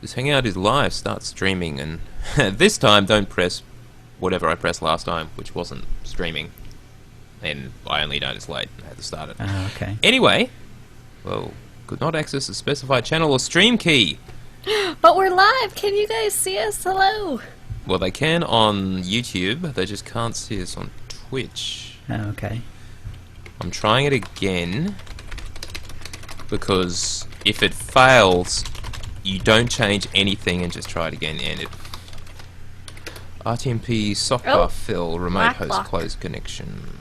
This Hangout is live. Start streaming, and this time don't press whatever I pressed last time, which wasn't streaming. And I only noticed late. I had to start it. Oh, okay. Anyway, well, could not access a specified channel or stream key. But we're live. Can you guys see us? Hello. Well, they can on YouTube. They just can't see us on Twitch. Oh, okay. I'm trying it again because if it fails, you don't change anything and just try it again. And it RTMP software fill remote host lock. closed connection.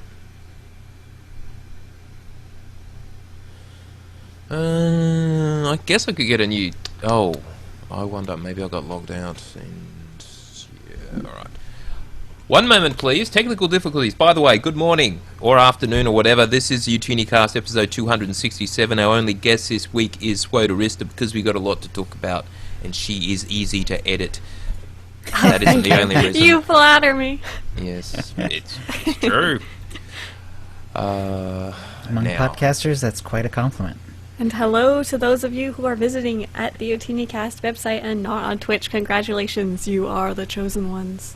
I guess I could get a new. Oh, I wonder. Maybe I got logged out. And yeah, all right. One moment, please. Technical difficulties. By the way, good morning or afternoon or whatever. This is OotiniCast episode 267. Our only guest this week is Swodarista because we got a lot to talk about, and she is easy to edit. That isn't the only reason. You flatter me. Yes, it's true. Among now. podcasters, that's quite a compliment. And hello to those of you who are visiting at the OotiniCast website and not on Twitch. Congratulations, you are the chosen ones.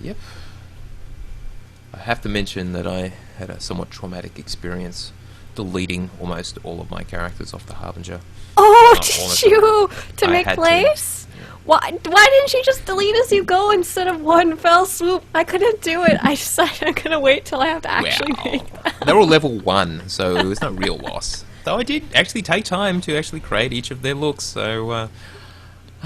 Yep. I have to mention that I had a somewhat traumatic experience deleting almost all of my characters off the Harbinger. Oh, Honestly, did you? To I make had to. place? Why didn't you just delete as you go instead of one fell swoop? I couldn't do it. I decided I'm going to wait till I have to actually make them. They're all level 1, so it was no real loss. Though I did actually take time to actually create each of their looks, so...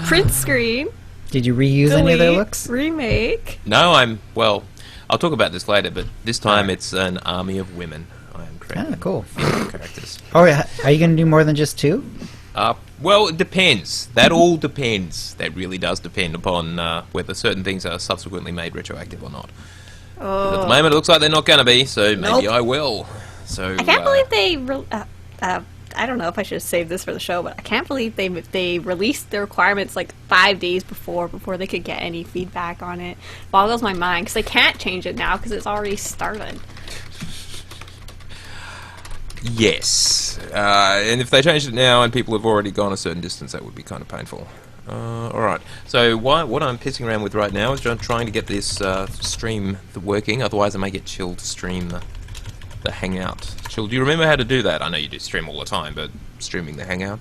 Print screen. Did you reuse any of their delete, looks? Remake. No, well, I'll talk about this later, but this time it's an army of women I am creating. Ah, cool. Female characters. Oh, yeah. Are you going to do more than just two? Well, it depends. That all depends. That really does depend upon whether certain things are subsequently made retroactive or not. But at the moment, it looks like they're not going to be, so maybe I will. So I can't believe they... I don't know if I should save this for the show, but I can't believe they released the requirements like 5 days before they could get any feedback on it. Boggles my mind, because they can't change it now because it's already started. Yes. And if they changed it now and people have already gone a certain distance, that would be kind of painful. Alright, so what I'm pissing around with right now is trying to get this stream working, otherwise I may get chilled to stream the Hangout. Chill, do you remember how to do that? I know you do stream all the time, but streaming the Hangout?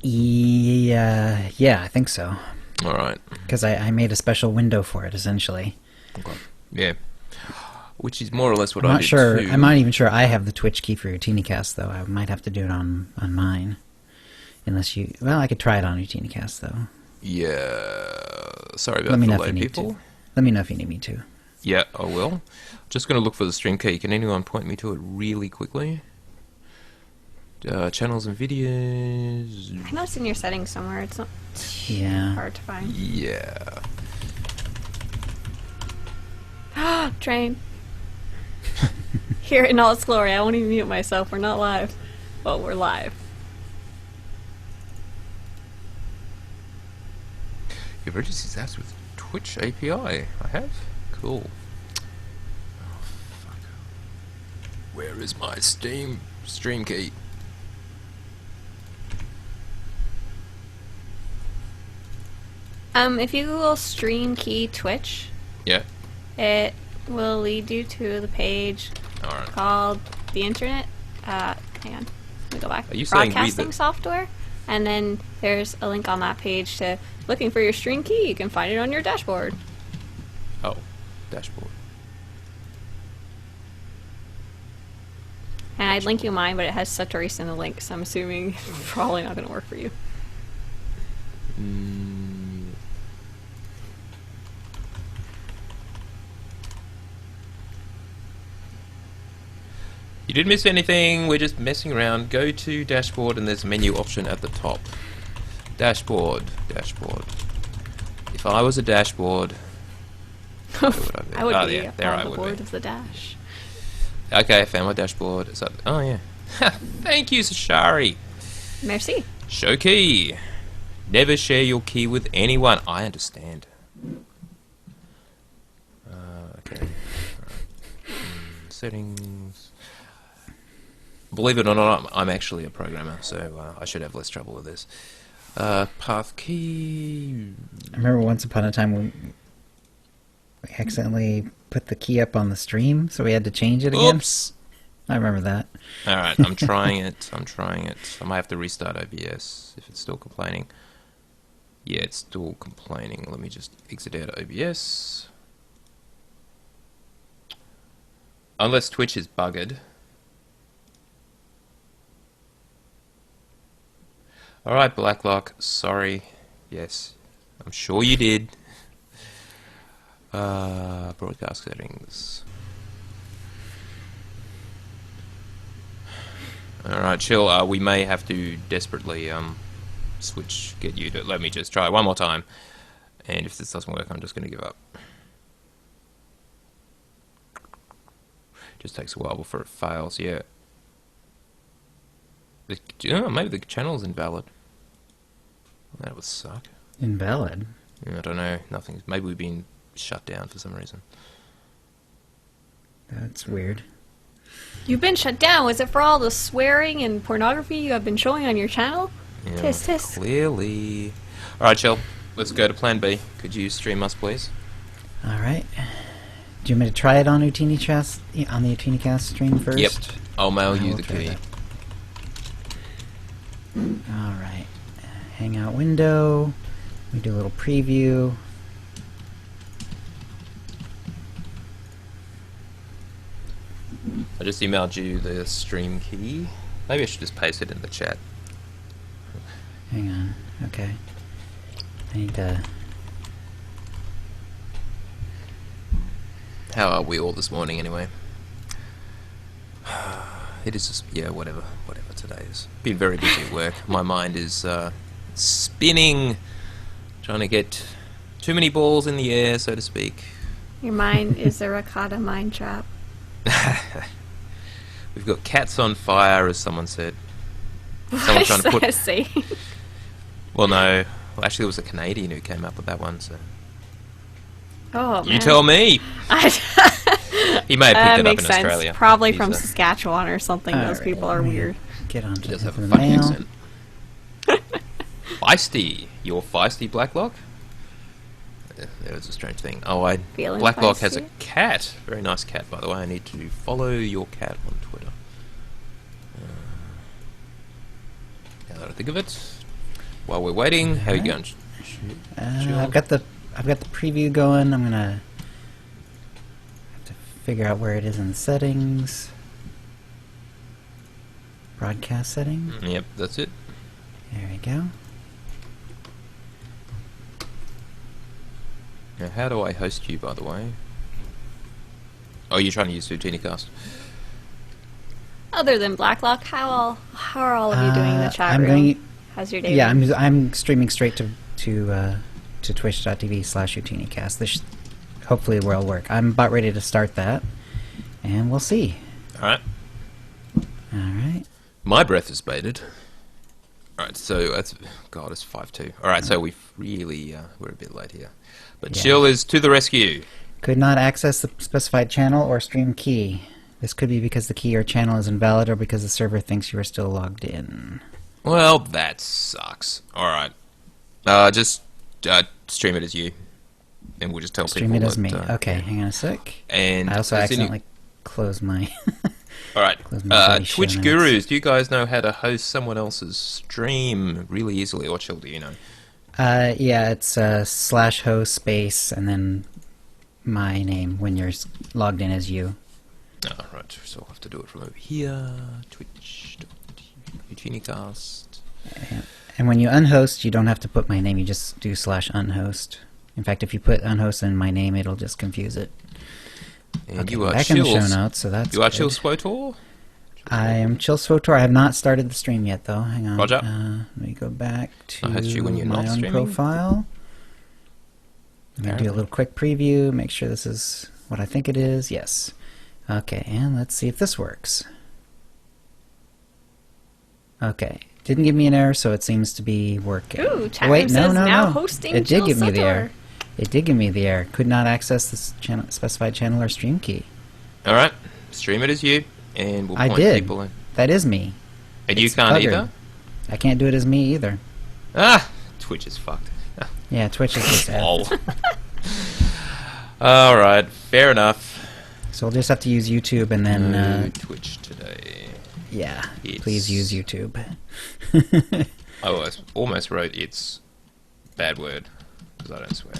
Yeah, I think so. Alright. Because I made a special window for it, essentially. Okay. Yeah. Which is more or less what I'm I not did sure. too. I'm not even sure I have the Twitch key for OotiniCast, though. I might have to do it on mine. Unless you... Well, I could try it on OotiniCast, though. Yeah. Sorry about Let me know the if you delay, need people. to. Let me know if you need me to. Yeah, I will. Just going to look for the stream key. Can anyone point me to it really quickly? Channels and videos. I know it's in your settings somewhere. It's not Yeah. hard to find. Yeah. Train. Here in all its glory. I won't even mute myself. We're not live. Well, we're live. You've registered apps with Twitch API. I have? Cool. Oh, fuck. Where is my Steam stream key? If you Google stream key Twitch, Yeah. it will lead you to the page Alright. called the internet. Hang on. Let me go back. Are you saying read Broadcasting the- software. And then there's a link on that page to looking for your stream key. You can find it on your dashboard. Oh. Dashboard. And I'd link you mine, but it has Satoris in the link, so I'm assuming it's probably not going to work for you. You didn't miss anything, we're just messing around. Go to dashboard and there's a menu option at the top. Dashboard. If I was a dashboard, where would I be? I would Oh, be yeah, there I on the would board be. of the dash. Okay, I found my dashboard. It's up. Oh yeah. Thank you, Sashari. Merci. Show key. Never share your key with anyone. I understand. Okay. Settings. Believe it or not, I'm actually a programmer, so I should have less trouble with this. Path key... I remember once upon a time when we accidentally put the key up on the stream, so we had to change it again. Oops! I remember that. Alright, I'm trying it. I might have to restart OBS if it's still complaining. Yeah, it's still complaining. Let me just exit out of OBS. Unless Twitch is buggered. Alright, Blacklock, sorry. Yes, I'm sure you did. Broadcast settings. Alright, chill. We may have to desperately get you to... Let me just try it one more time. And if this doesn't work, I'm just going to give up. Just takes a while before it fails, yeah. Maybe the channel's invalid. That would suck. Invalid? I don't know. Nothing. Maybe we've been shut down for some reason. That's weird. You've been shut down. Was it for all the swearing and pornography you have been showing on your channel? Yeah, Tisk, tisk. clearly. Alright, chill. Let's go to plan B. Could you stream us, please? Alright. Do you want me to try it on OotiniCast, on the OotiniCast stream first? Yep. I'll mail I you will the try key. that. Alright. Hangout window. We do a little preview. I just emailed you the stream key. Maybe I should just paste it in the chat. Hang on. Okay. I need to... How are we all this morning, anyway? It is just, yeah, whatever today is. Been very busy at work. My mind is spinning, trying to get too many balls in the air, so to speak. Your mind is a ricotta mind trap. We've got cats on fire, as someone said. Someone What trying to does put... that say? Well, no. Well, actually, it was a Canadian who came up with that one, so... Oh, man. You tell me! He may have picked it up makes in sense. Australia. Probably He's from a- Saskatchewan or something. Those Alright, people are let me weird. Get on He to does have a the funny mail. accent. Feisty. You're feisty, Blacklock? That was a strange thing. Oh, Feeling Blacklock has a feisty? cat. Very nice cat, by the way. I need to follow your cat on Twitter. Now that I think of it, while we're waiting, how are you going? Chill. I've got the preview going. I'm gonna have to figure out where it is in the settings. Broadcast settings. Yep, that's it. There we go. Now, how do I host you, by the way? Oh, you're trying to use OotiniCast. Other than Blacklock, how are all of you doing in the chat I'm room? going. How's your day? Yeah, been? I'm streaming straight to twitch.tv/OotiniCast. This hopefully will work. I'm about ready to start that, and we'll see. Alright. All right. My breath is bated. Alright, so that's... God, it's 5-2. Alright, so we've really... we're a bit late here. But Yeah. Chill is to the rescue. Could not access the specified channel or stream key. This could be because the key or channel is invalid or because the server thinks you are still logged in. Well, that sucks. Alright. Just stream it as you. And we'll just tell Stream people it as that, me. Okay, hang on a sec. And I also there's any- accidentally closed my... Alright, close my bloody show Twitch notes. Gurus, do you guys know how to host someone else's stream really easily? Or Chill, do you know? Yeah, it's /host space and then my name when you're logged in as you. Oh, right, so I'll have to do it from over here. Twitch, OotiniCast. And when you unhost, you don't have to put my name, you just do /unhost. In fact, if you put unhost in my name, it'll just confuse it. And Okay, you are back in the show Chill's. notes, so that's You are good. Chill Swotor? I am Chill Swotor. I have not started the stream yet, though. Hang on. Roger. Let me go back to I'll host you when you're my not own streaming. profile. Let me do a Apparently. little quick preview, make sure this is what I think it is. Yes. Okay, and let's see if this works. Okay. Didn't give me an error, so it seems to be working. Ooh, chat Wait, room no, says no, now no. hosting It did Chill give me the Sotor. error. It did give me the error. Could not access this channel, specified channel or stream key. Alright, stream it as you, and we'll I point did. people in. That is me. And you It's can't buggered. either? I can't do it as me either. Ah! Twitch is fucked. Yeah, Twitch is just Lol. Alright, fair enough. So we'll just have to use YouTube and then, Twitch today. yeah, It's- please use YouTube. I almost wrote it's bad word, because I don't swear.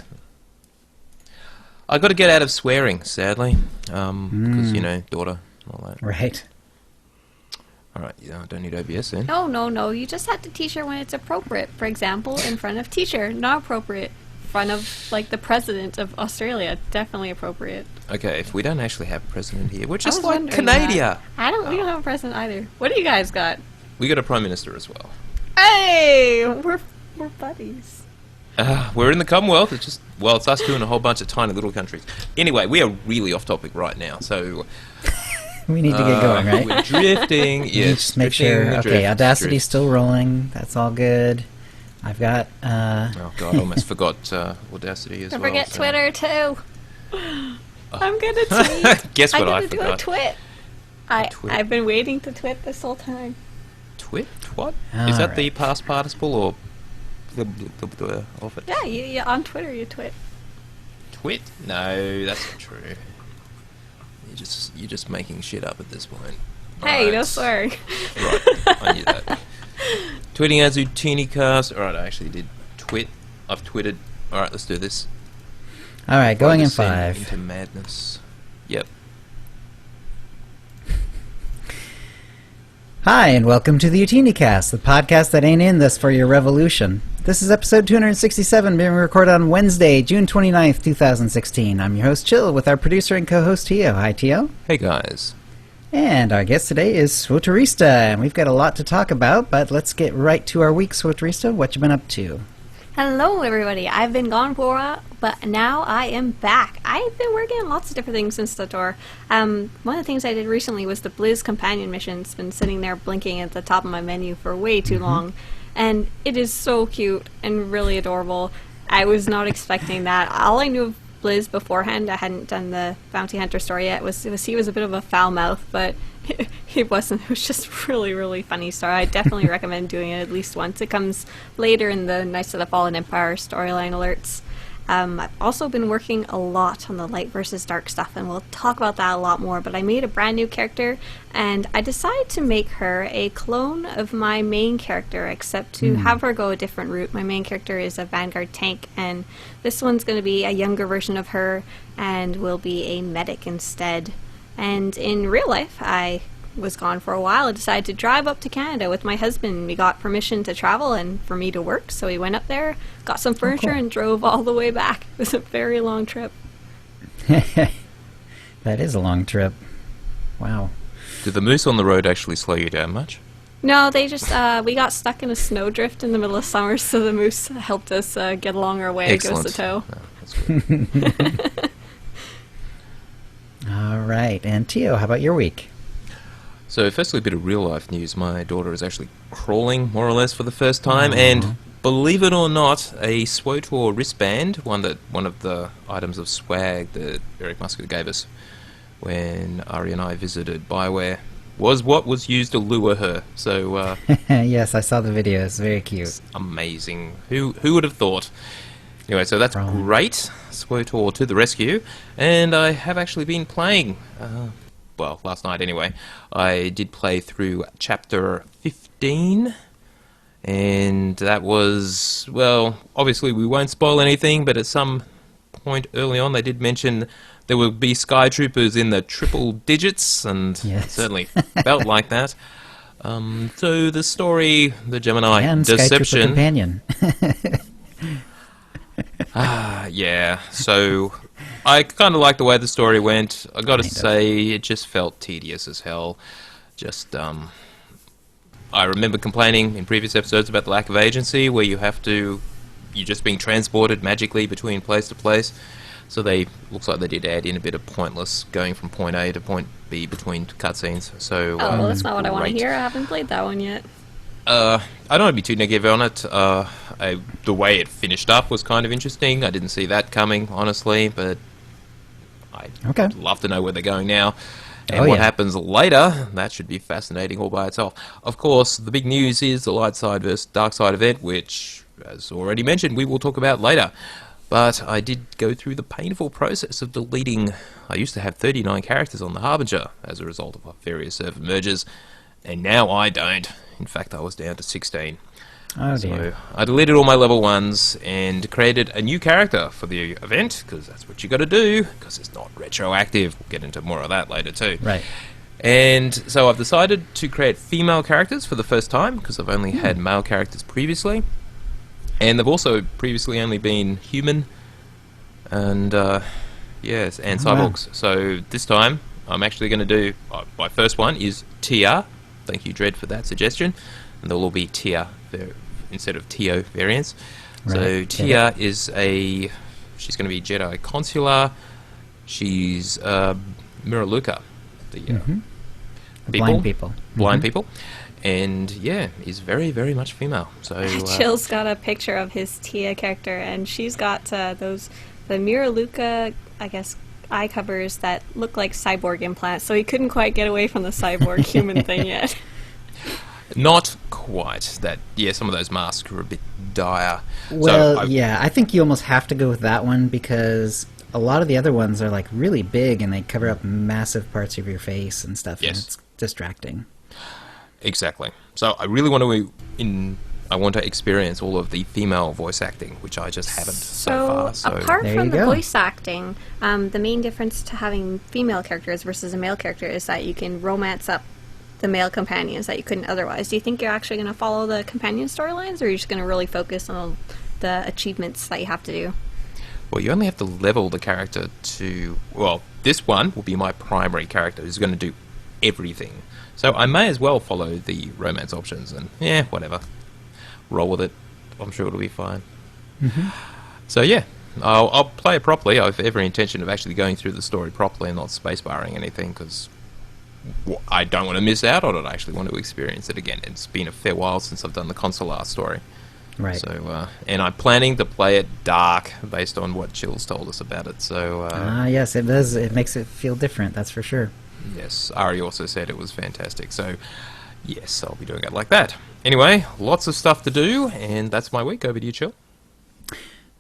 I got to get out of swearing, sadly, because, you know, daughter and all that. Right. Alright, yeah, I don't need OBS then. No. You just have to teach her when it's appropriate. For example, in front of teacher, not appropriate. In front of, like, the president of Australia, definitely appropriate. Okay, if we don't actually have a president here, we're I just was like wondering Canada. that. We don't have a president either. What do you guys got? We got a prime minister as well. Hey, we're buddies. We're in the Commonwealth. It's just, well, it's us two and a whole bunch of tiny little countries. Anyway, we are really off topic right now, so We need to get going, right? we're drifting. Yes, Just make drifting, sure. Okay, drift, Audacity's drift. still rolling. That's all good. I've got. Oh god, I almost forgot Audacity as Don't well. forget so- Twitter too. I'm gonna tweet. Guess what I I'm gonna do a forgot? twit. Twit. I've been waiting to twit this whole time. Twit? What? All Is that the right. past participle or of it? Yeah, you on Twitter you twit. Twit? No, that's not true. You're just making shit up at this point. Hey, no Right. swearing. Right, I knew that. Tweeting as OotiniCast. Alright, I actually did twit. I've twitted. Alright, let's do this. All right, going in Descend 5. Into madness. Yep. Hi, and welcome to the OotiniCast, the podcast that ain't in this for your revolution. This is episode 267, being recorded on Wednesday, June 29th, 2016. I'm your host, Chill, with our producer and co-host, Tio. Hi, Tio. Hey guys. And our guest today is Swotorista, and we've got a lot to talk about, but let's get right to our week. Swotorista, what you been up to? Hello, everybody. I've been gone for a while, but now I am back. I've been working on lots of different things since the tour. One of the things I did recently was the Blizz companion mission. It's been sitting there blinking at the top of my menu for way too long, and it is so cute and really adorable. I was not expecting that. All I knew of Blizz beforehand, I hadn't done the Bounty Hunter story yet, was he was a bit of a foul mouth, but he wasn't. It was just really funny story. I definitely recommend doing it at least once. It comes later in the Knights of the Fallen Empire storyline alerts. I've also been working a lot on the light versus dark stuff, and we'll talk about that a lot more, but I made a brand new character, and I decided to make her a clone of my main character, except to have her go a different route. My main character is a Vanguard tank, and this one's going to be a younger version of her, and will be a medic instead. And in real life, I was gone for a while. I decided to drive up to Canada with my husband. We got permission to travel and for me to work, so we went up there, got some furniture, cool. and drove all the way back. It was a very long trip. That is a long trip. Wow. Did the moose on the road actually slow you down much? No, they just, we got stuck in a snowdrift in the middle of summer, so the moose helped us get along our way, give us a tow. Oh, that's good. All right, and Tio, how about your week? So, firstly, a bit of real life news. My daughter is actually crawling, more or less, for the first time, and believe it or not, a SWOTOR wristband, one of the items of swag that Eric Musker gave us when Ari and I visited Bioware, was what was used to lure her. So, Yes, I saw the video. It's very cute. it's amazing. Who would have thought? Anyway, so that's Wrong. great. SWOTOR to the rescue. And I have actually been playing, well, last night anyway. I did play through Chapter 15. And that was, well, obviously we won't spoil anything, but at some point early on they did mention there would be Sky Troopers in the triple digits, and Yes. it certainly felt like that. So the story, the Gemini And Sky Trooper deception... Companion. Yeah, so I kind of like the way the story went. I got to Kind of. say, it just felt tedious as hell. Just, I remember complaining in previous episodes about the lack of agency, where you're just being transported magically between place to place. So looks like they did add in a bit of pointless going from point A to point B between cutscenes. So, Oh, well, that's not what I want to great. hear. I haven't played that one yet. I don't want to be too negative on it. The way it finished up was kind of interesting. I didn't see that coming, honestly, but I'd Okay. love to know where they're going now. And Oh, what yeah. happens later, that should be fascinating all by itself. Of course, the big news is the light side versus dark side event, which, as already mentioned, we will talk about later. But I did go through the painful process of deleting... I used to have 39 characters on the Harbinger as a result of various server mergers, and now I don't. In fact, I was down to 16. Oh, So dear. I deleted all my level 1s and created a new character for the event, because that's what you got to do, because it's not retroactive. We'll get into more of that later too. Right. And so I've decided to create female characters for the first time, because I've only had male characters previously. And they've also previously only been human and, yes, and cyborgs. So this time I'm actually going to do... my first one is Tia. Thank you, Dredd, for that suggestion. And there will be Tia instead of Tio variants. So Right. Tia is a... She's going to be Jedi Consular. She's Miraluka, the Blind people. blind people, and yeah, is very, very much female. So Chill's got a picture of his Tia character, and she's got the Miraluka, I guess, eye covers that look like cyborg implants. So he couldn't quite get away from the cyborg human thing yet. not quite that. Yeah, some of those masks are a bit dire. Well, so yeah, I think you almost have to go with that one because a lot of the other ones are like really big and they cover up massive parts of your face and stuff. Yes. And it's distracting. Exactly. So I really want to experience all of the female voice acting, which I just haven't so far. So apart There from you the go. voice acting, the main difference to having female characters versus a male character is that you can romance up the male companions that you couldn't otherwise. Do you think you're actually going to follow the companion storylines, or are you just going to really focus on the achievements that you have to do? well, you only have to level the character to... Well, this one will be my primary character who's going to do everything. So I may as well follow the romance options and, yeah, whatever. Roll with it. I'm sure it'll be fine. So, yeah, I'll play it properly. I have every intention of actually going through the story properly and not spacebarring anything, because I don't want to miss out on it. I actually want to experience it again. It's been a fair while since I've done the Consular story. Right. So, and I'm planning to play it dark based on what Chill's told us about it. So, Yes, it does. It makes it feel different, that's for sure. yes, Ari also said it was fantastic. So, yes, I'll be doing it like that. Anyway, lots of stuff to do, and that's my week. Over to you, Chill.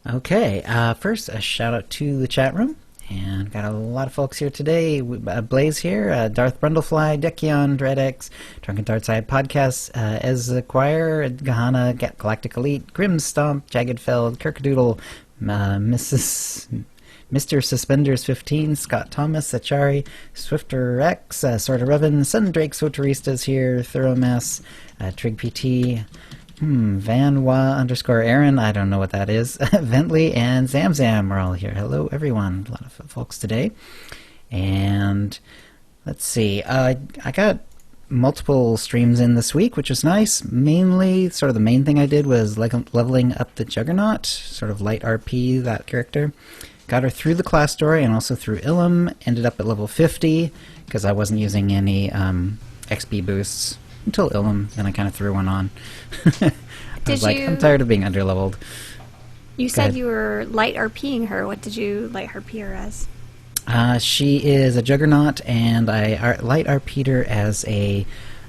Okay, first a shout out to the chat room, and got a lot of folks here today. Blaze here, Darth Brundlefly, Dekion, Dreadx, Drunken Dartside Podcast, Ez Choir, Gahana, Galactic Elite, Grim Stomp, Jagged Feld, Kirkadoodle, Mr. Suspenders 15, Scott Thomas, Achari, Swifter X, Sorta Revan, Sundrake Soteristas here, Thorough Mess, Trig PT, Vanwa _ Aaron, I don't know what that is, Bentley, and Zamzam are all here. Hello, everyone. A lot of folks today. And let's see, I got multiple streams in this week, which was nice. Mainly, sort of the main thing I did was leveling up the Juggernaut, sort of light RP, that character. Got her through the class story and also through Ilum. Ended up at level 50 because I wasn't using any XP boosts until Ilum, and I kind of threw one on. I was like, I'm tired of being underleveled. You Go said ahead. you were light RPing her. What did you light RP her as? She is a Juggernaut, and I light RP'd her as a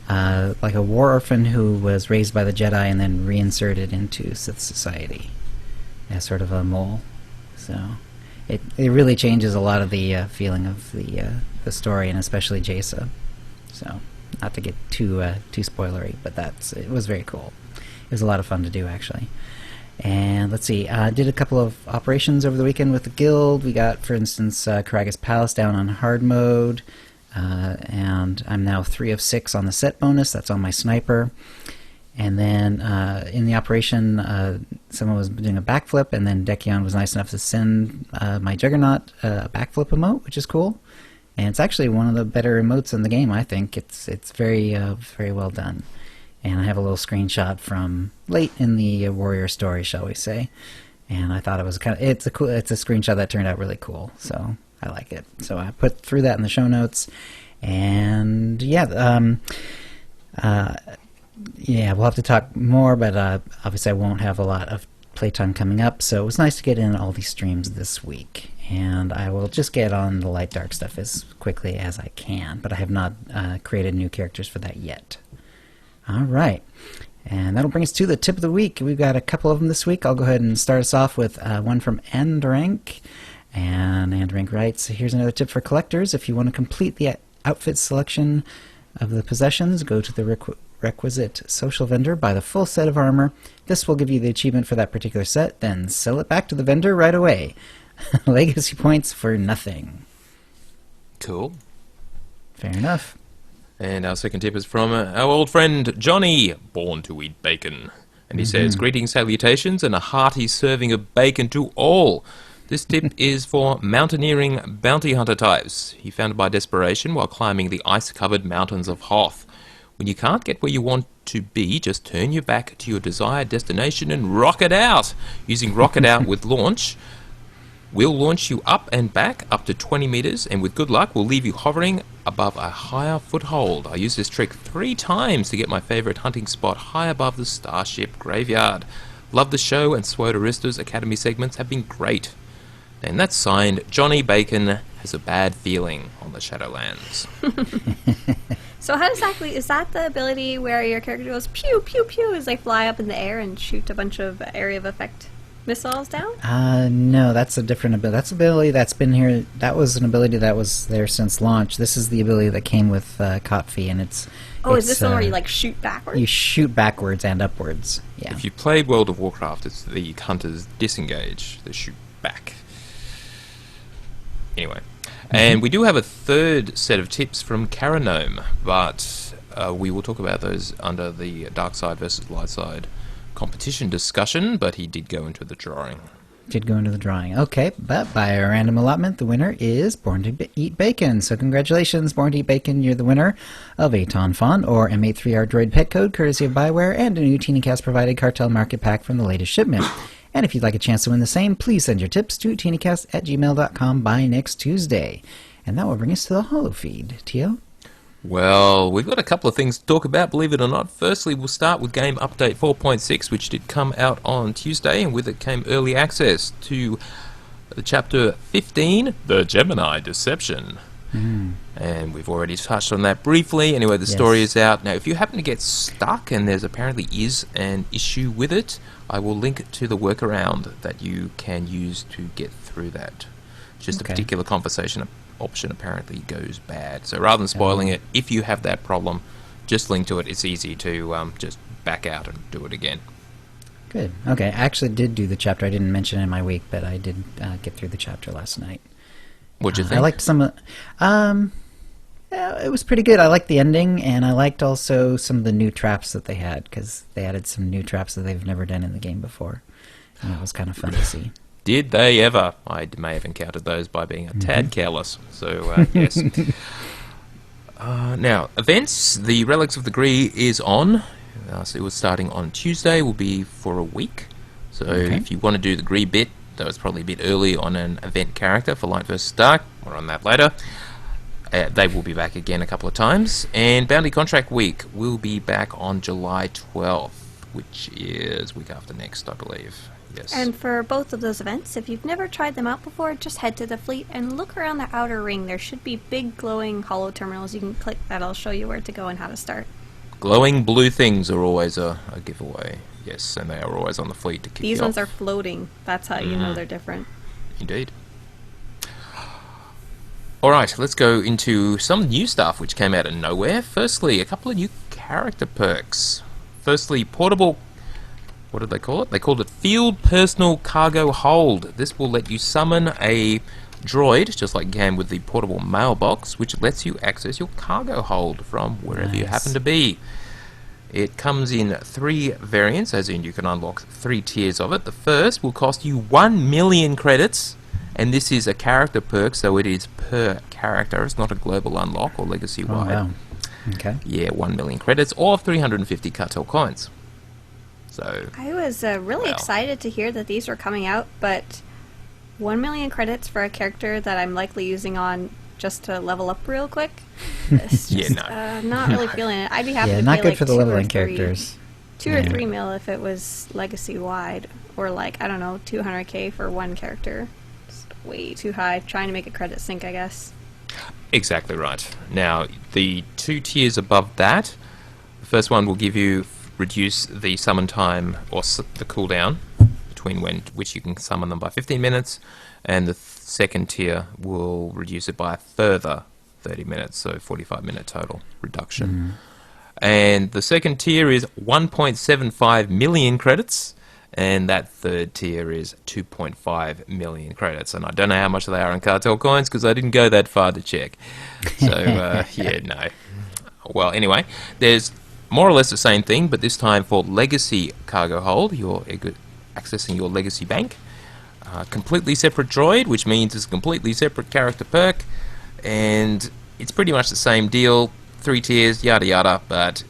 like a war orphan who was raised by the Jedi and then reinserted into Sith society as sort of a mole. So it really changes a lot of the feeling of the story, and especially Jaisa. So not to get too spoilery, but it was very cool. It was a lot of fun to do, actually. And let's see, did a couple of operations over the weekend with the guild. We got, for instance, Karagas Palace down on hard mode, and I'm now 3 of 6 on the set bonus. That's on my sniper. And then in the operation, someone was doing a backflip, and then Dekion was nice enough to send my Juggernaut a backflip emote, which is cool. And it's actually one of the better emotes in the game, I think. It's very very well done. And I have a little screenshot from late in the warrior story, shall we say. And I thought it was it's a screenshot that turned out really cool, so I like it. So I threw that in the show notes. And yeah, we'll have to talk more, but obviously I won't have a lot of playtime coming up, so it was nice to get in all these streams this week. And I will just get on the light dark stuff as quickly as I can, but I have not created new characters for that yet. All right. And that'll bring us to the tip of the week. We've got a couple of them this week. I'll go ahead and start us off with one from Andrank. And Andrank writes, here's another tip for collectors. If you want to complete the outfit selection of the possessions, go to the requisite social vendor, buy the full set of armor. This will give you the achievement for that particular set, then sell it back to the vendor right away. Legacy points for nothing. Cool. Fair enough. And our second tip is from our old friend Johnny, born to eat bacon. And he says, greetings, salutations, and a hearty serving of bacon to all. This tip is for mountaineering bounty hunter types. He found it by desperation while climbing the ice-covered mountains of Hoth. When you can't get where you want to be, just turn your back to your desired destination and rocket out. Using rocket out with launch, we'll launch you up and back up to 20 meters, and with good luck, we'll leave you hovering above a higher foothold. I used this trick 3 times to get my favorite hunting spot high above the Starship Graveyard. Love the show, and Swodarista's Academy segments have been great. And that's signed, Johnny Bacon has a bad feeling on the Shadowlands. So how exactly, is that the ability where your character goes pew, pew, pew as they fly up in the air and shoot a bunch of area of effect missiles down? No, that's a different ability. That's an ability that's been here. That was an ability that was there since launch. This is the ability that came with Kotfi, and it's... Is this one where you, like, shoot backwards? You shoot backwards and upwards, yeah. If you played World of Warcraft, it's the hunters disengage, they shoot back. Anyway, and we do have a third set of tips from Karanome, but we will talk about those under the Dark Side versus Light Side competition discussion, but he did go into the drawing. Did go into the drawing. Okay, but by a random allotment, the winner is Born to Eat Bacon. So congratulations, Born to Eat Bacon. You're the winner of a Tonfon or M83R Droid pet code, courtesy of Bioware, and a new OotiniCast provided Cartel Market Pack from the latest shipment. And if you'd like a chance to win the same, please send your tips to OotiniCast@gmail.com by next Tuesday. And that will bring us to the holo feed. Tio? Well, we've got a couple of things to talk about, believe it or not. Firstly, we'll start with Game Update 4.6, which did come out on Tuesday, and with it came early access to the Chapter 15, The Gemini Deception. And we've already touched on that briefly. Anyway, the story is out. Now, if you happen to get stuck, and there's apparently is an issue with it, I will link to the workaround that you can use to get through that. Just a particular conversation option apparently goes bad. So rather than spoiling it, if you have that problem, just link to it. It's easy to just back out and do it again. Good. Okay, I actually did do the chapter. I didn't mention it in my week, but I did get through the chapter last night. What'd you think? I liked some of... it was pretty good. I liked the ending, and I liked also some of the new traps that they had, because they added some new traps that they've never done in the game before. And it was kind of fun to see. Did they ever? I may have encountered those by being a tad careless. So, yes. Now, events. The Relics of the Gree is on. So it was starting on Tuesday. Will be for a week. So if you want to do the Gree bit, though it's probably a bit early on an event character for Light vs. Dark, more on that later. They will be back again a couple of times. And Bounty Contract Week will be back on July 12th, which is week after next, I believe. Yes. And for both of those events, if you've never tried them out before, just head to the fleet and look around the outer ring. There should be big glowing holo terminals. You can click that'll show you where to go and how to start. Glowing blue things are always a giveaway. Yes, and they are always on the fleet to keep These you ones off. are floating. That's how you know they're different. Indeed. Alright, let's go into some new stuff which came out of nowhere. Firstly, a couple of new character perks. Firstly, portable... What did they call it? They called it Field Personal Cargo Hold. This will let you summon a droid, just like you can with the portable mailbox, which lets you access your cargo hold from wherever you happen to be. It comes in 3 variants, as in you can unlock 3 tiers of it. The first will cost you 1 million credits, and this is a character perk, so it is per character. It's not a global unlock or legacy-wide. Oh, wow. Okay. Yeah, 1 million credits, or 350 cartel coins. So I was really excited to hear that these were coming out, but 1 million credits for a character that I'm likely using on just to level up real quick. It's just, not really feeling it. I'd be happy to not pay good like for the 2 or leveling 3 characters. 2 or 3 mil if it was legacy wide, or like I don't know, 200k for one character. way too high. Trying to make a credit sink, I guess. Exactly right. Now, the 2 tiers above that, the first one will give you reduce the summon time or the cooldown between which you can summon them by 15 minutes, and the second tier will reduce it by a further 30 minutes, so 45-minute total reduction. And the second tier is 1.75 million credits, and that third tier is 2.5 million credits. And I don't know how much they are in cartel coins because I didn't go that far to check. So, yeah, no. Well, anyway, there's more or less the same thing, but this time for legacy cargo hold. You're accessing your legacy bank. Completely separate droid, which means it's a completely separate character perk, and it's pretty much the same deal. 3 tiers, yada yada, but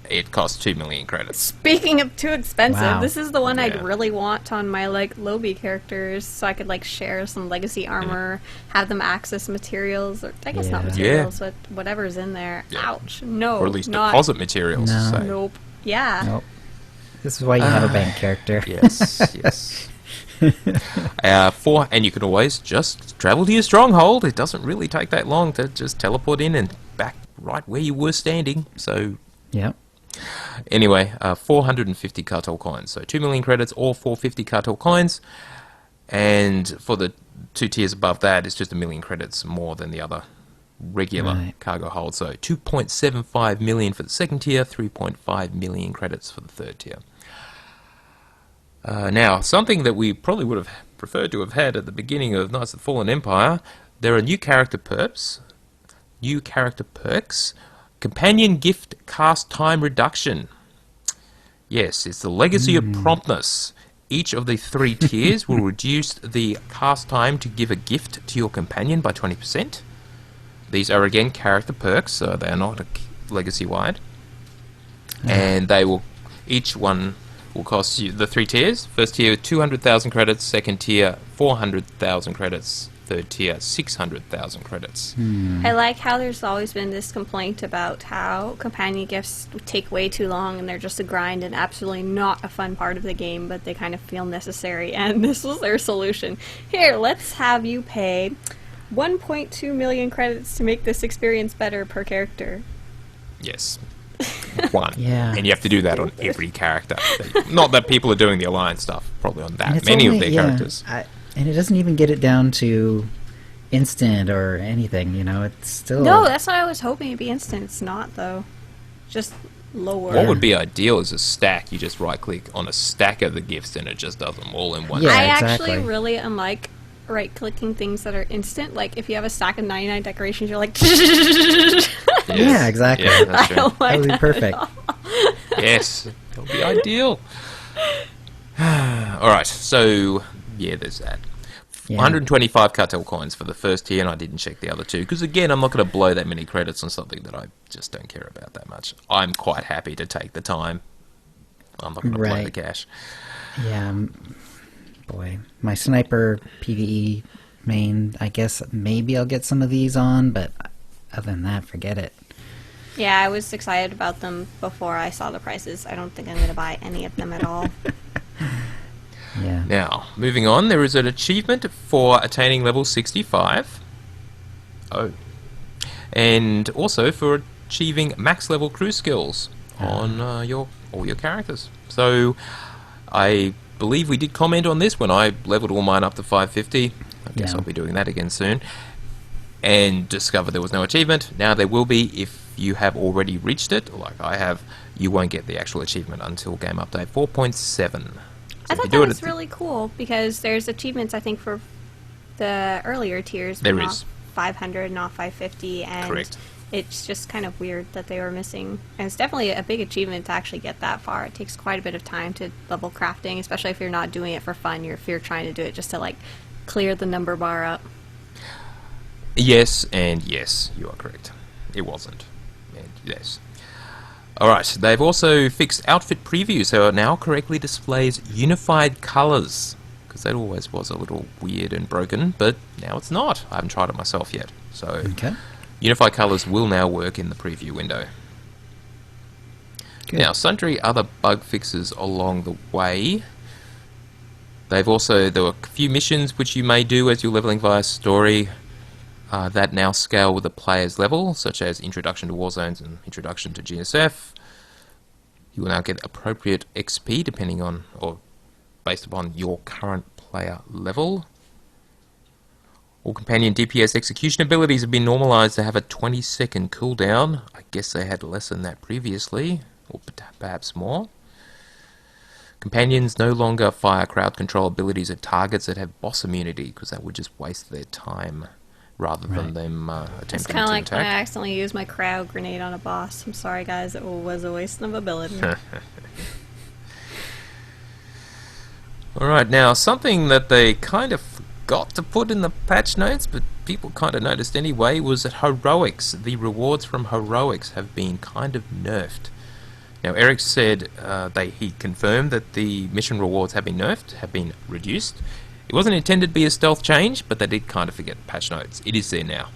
it costs 2 million credits. Speaking of too expensive, Wow. this is the one Yeah. I'd really want on my like Lobby characters, so I could like share some legacy armor, have them access materials, or I guess not Yeah. materials, but whatever's in there. Yeah. Ouch! No, Or at least not. deposit materials. No. So. Nope. Yeah. Nope. This is why you have a bank character. Yes, yes. And you can always just travel to your stronghold. It doesn't really take that long to just teleport in and back right where you were standing. So Yep. anyway, 450 cartel coins. So 2 million credits or 450 cartel coins. And for the 2 tiers above that, it's just 1 million credits more than the other regular Right. cargo hold. So 2.75 million for the second tier, 3.5 million credits for the third tier. Now, something that we probably would have preferred to have had at the beginning of Knights of the Fallen Empire, there are new character perks, companion gift cast time reduction. Yes, it's the legacy of promptness. Each of the 3 tiers will reduce the cast time to give a gift to your companion by 20%. These are again character perks, so they are not legacy-wide. And they will, each one will cost you the 3 tiers. First tier 200,000 credits, second tier 400,000 credits, third tier 600,000 credits. I like how there's always been this complaint about how companion gifts take way too long and they're just a grind and absolutely not a fun part of the game, but they kind of feel necessary, and this was their solution. Here, let's have you pay 1.2 million credits to make this experience better per character. Yes. One. Yeah. And you have to do that on every character. Not that people are doing the Alliance stuff, probably on And that it's many only- of their yeah, characters. And it doesn't even get it down to instant or anything, you know, it's still... No, that's what I was hoping it'd be instant. It's not, though. Just lower. What would be ideal is a stack. You just right-click on a stack of the gifts and it just does them all in one. Yeah, I exactly. actually really unlike right-clicking things that are instant. Like, if you have a stack of 99 decorations, you're like... Yes. Yeah, exactly. Yeah, that's I true. don't like That would be that at perfect. all. Yes, that would be ideal. Alright, so, yeah, there's that. Yeah. 125 cartel coins for the first tier, and I didn't check the other two, because again, I'm not going to blow that many credits on something that I just don't care about that much. I'm quite happy to take the time. I'm not going to blow the Right. cash. Yeah, boy. My sniper PvE main, I guess maybe I'll get some of these on, but other than that, forget it. Yeah, I was excited about them before I saw the prices. I don't think I'm going to buy any of them at all. Yeah. Now, moving on, there is an achievement for attaining level 65. Oh. And also for achieving max level crew skills on all your characters. So, I believe we did comment on this when I leveled all mine up to 550. I guess Yeah. I'll be doing that again soon. And discovered there was no achievement. Now there will be if you have already reached it, like I have. You won't get the actual achievement until game update 4.7. I thought that was really cool because there's achievements, I think, for the earlier tiers. But There not is. 500, not 550, and Correct. it's just kind of weird that they were missing. And it's definitely a big achievement to actually get that far. It takes quite a bit of time to level crafting, especially if you're not doing it for fun. If you're trying to do it just to, like, clear the number bar up. Yes, and yes, you are correct. It wasn't. And yes. Alright, they've also fixed outfit preview, so it now correctly displays unified colours. Because that always was a little weird and broken, but now it's not. I haven't tried it myself yet. So, Okay. unified colours will now work in the preview window. Good. Now, sundry other bug fixes along the way. There were a few missions which you may do as you're leveling via story that now scale with the player's level, such as Introduction to Warzones and Introduction to GSF. You will now get appropriate XP depending on, or based upon your current player level. All companion DPS execution abilities have been normalized to have a 20-second cooldown. I guess they had less than that previously, or perhaps more. Companions no longer fire crowd control abilities at targets that have boss immunity, because that would just waste their time rather than them attempting It's kind of to like when I attack. accidentally used my crowd grenade on a boss. I'm sorry, guys. It was a waste of ability. Alright, now something that they kind of forgot to put in the patch notes, but people kind of noticed anyway, was that heroics, the rewards from heroics have been kind of nerfed. Now Eric said he confirmed that the mission rewards have been nerfed, have been reduced. It wasn't intended to be a stealth change, but they did kind of forget the patch notes. It is there now.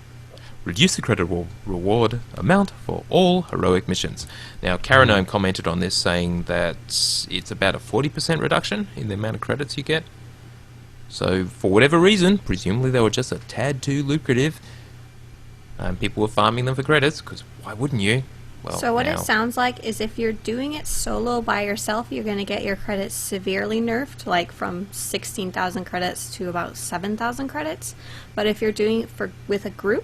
Reduce the credit reward amount for all heroic missions. Now, Karanome commented on this, saying that it's about a 40% reduction in the amount of credits you get. So, for whatever reason, presumably they were just a tad too lucrative, and people were farming them for credits, because why wouldn't you? Well, So what now, it sounds like is if you're doing it solo by yourself, you're going to get your credits severely nerfed, like from 16,000 credits to about 7,000 credits. But if you're doing it with a group,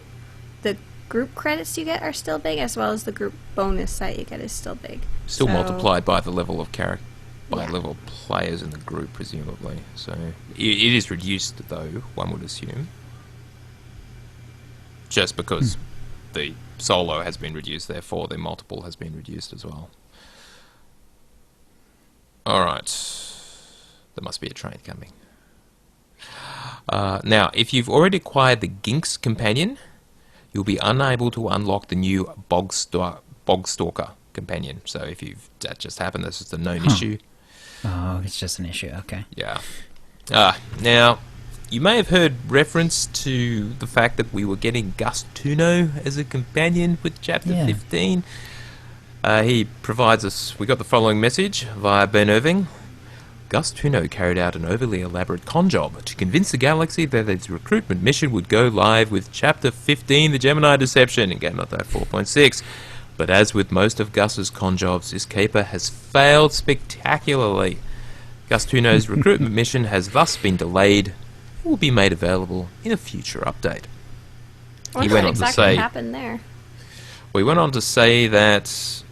the group credits you get are still big, as well as the group bonus that you get is still big. still So- multiplied by the level of character, by Yeah. level of players in the group, presumably. So it is reduced, though, one would assume, just because the solo has been reduced, therefore the multiple has been reduced as well. Alright. There must be a train coming. Now, if you've already acquired the Ginks companion, you'll be unable to unlock the new Bogstalker companion. So if that just happened, that's just a known issue. Oh, it's just an issue. Okay. Yeah. Now, you may have heard reference to the fact that we were getting Gus Tuno as a companion with Chapter Yeah. 15. He provides us, we got the following message via Ben Irving. Gus Tuno carried out an overly elaborate con job to convince the galaxy that its recruitment mission would go live with Chapter 15, the Gemini Deception, in Game Update 4.6. But as with most of Gus's con jobs, this caper has failed spectacularly. Gus Tuno's recruitment mission has thus been delayed and will be made available in a future update. I wonder went what on to exactly say- happened there. We went on to say that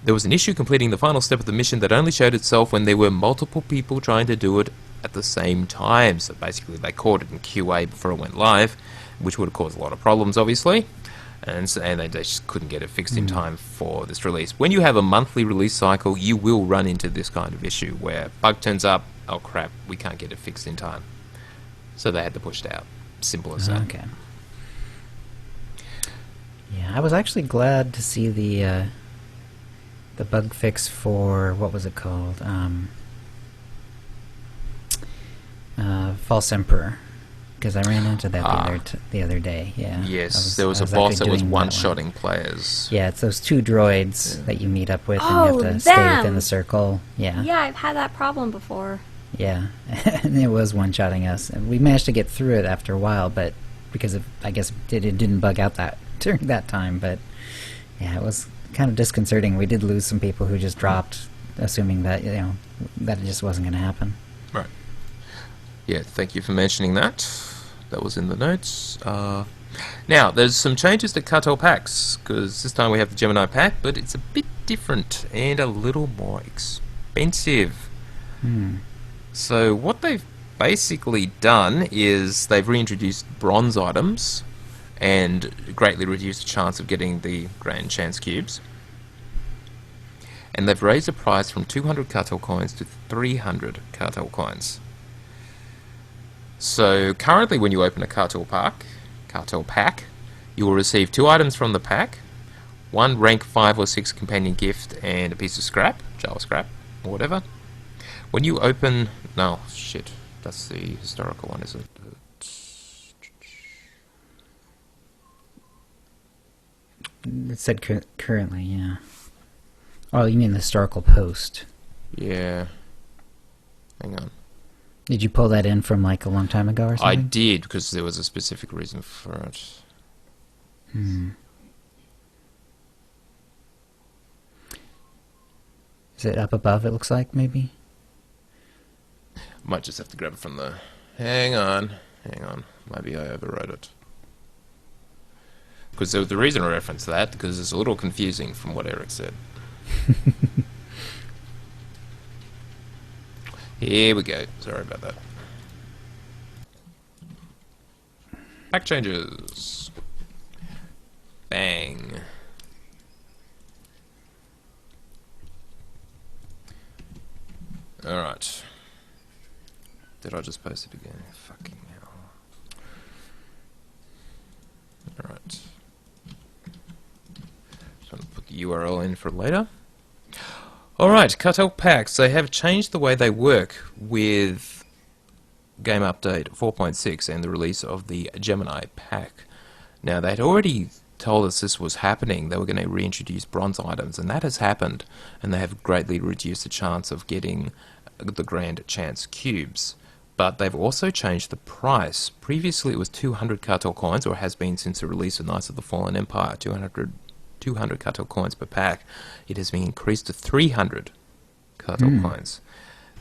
there was an issue completing the final step of the mission that only showed itself when there were multiple people trying to do it at the same time. So basically they caught it in QA before it went live, which would have caused a lot of problems, obviously. And they just couldn't get it fixed in time for this release. When you have a monthly release cycle, you will run into this kind of issue where bug turns up, oh crap, we can't get it fixed in time. So they had to push it out. Simple as that. Okay. Yeah, I was actually glad to see the bug fix for, what was it called? False Emperor. Because I ran into that the other day. Yeah. Yes, there was a I boss that actually was doing that one. one-shotting players. Yeah, it's those two droids that you meet up with, and Oh, you have to stay within them! the circle. Yeah. Yeah, I've had that problem before. Yeah, and it was one-shotting us, and we managed to get through it after a while, but because of, I guess it didn't bug out that during that time. But yeah, it was kind of disconcerting. We did lose some people who just dropped, assuming that that it just wasn't going to happen. Right. Yeah, thank you for mentioning that. That was in the notes. Now, there's some changes to Cartel packs, because this time we have the Gemini pack, but it's a bit different and a little more expensive. So what they've basically done is they've reintroduced bronze items and greatly reduced the chance of getting the Grand Chance Cubes. And they've raised the price from 200 Cartel coins to 300 Cartel coins. So currently when you open a Cartel pack, you will receive 2 items from the pack, 1 rank 5 or 6 companion gift and a piece of scrap, Java scrap, or whatever. When you open... No, shit. That's the historical one, isn't it? It said currently, yeah. Oh, you mean the historical post? Yeah. Hang on. Did you pull that in from like a long time ago or something? I did, because there was a specific reason for it. Is it up above, it looks like, maybe? Might just have to grab it from the... Hang on. Maybe I overwrote it. Because the reason I referenced that, because it's a little confusing from what Eric said. Here we go. Sorry about that. Pack changes. Bang. Alright. Did I just post it again? Fucking hell. Alright. Just want to put the URL in for later. Alright, Cartel packs. They have changed the way they work with Game Update 4.6 and the release of the Gemini pack. Now, they'd already told us this was happening. They were going to reintroduce bronze items, and that has happened, and they have greatly reduced the chance of getting the Grand Chance cubes. But they've also changed the price. Previously, it was 200 Cartel coins, or has been since the release of Knights of the Fallen Empire, 200 Cartel coins per pack. It has been increased to 300 Cartel coins.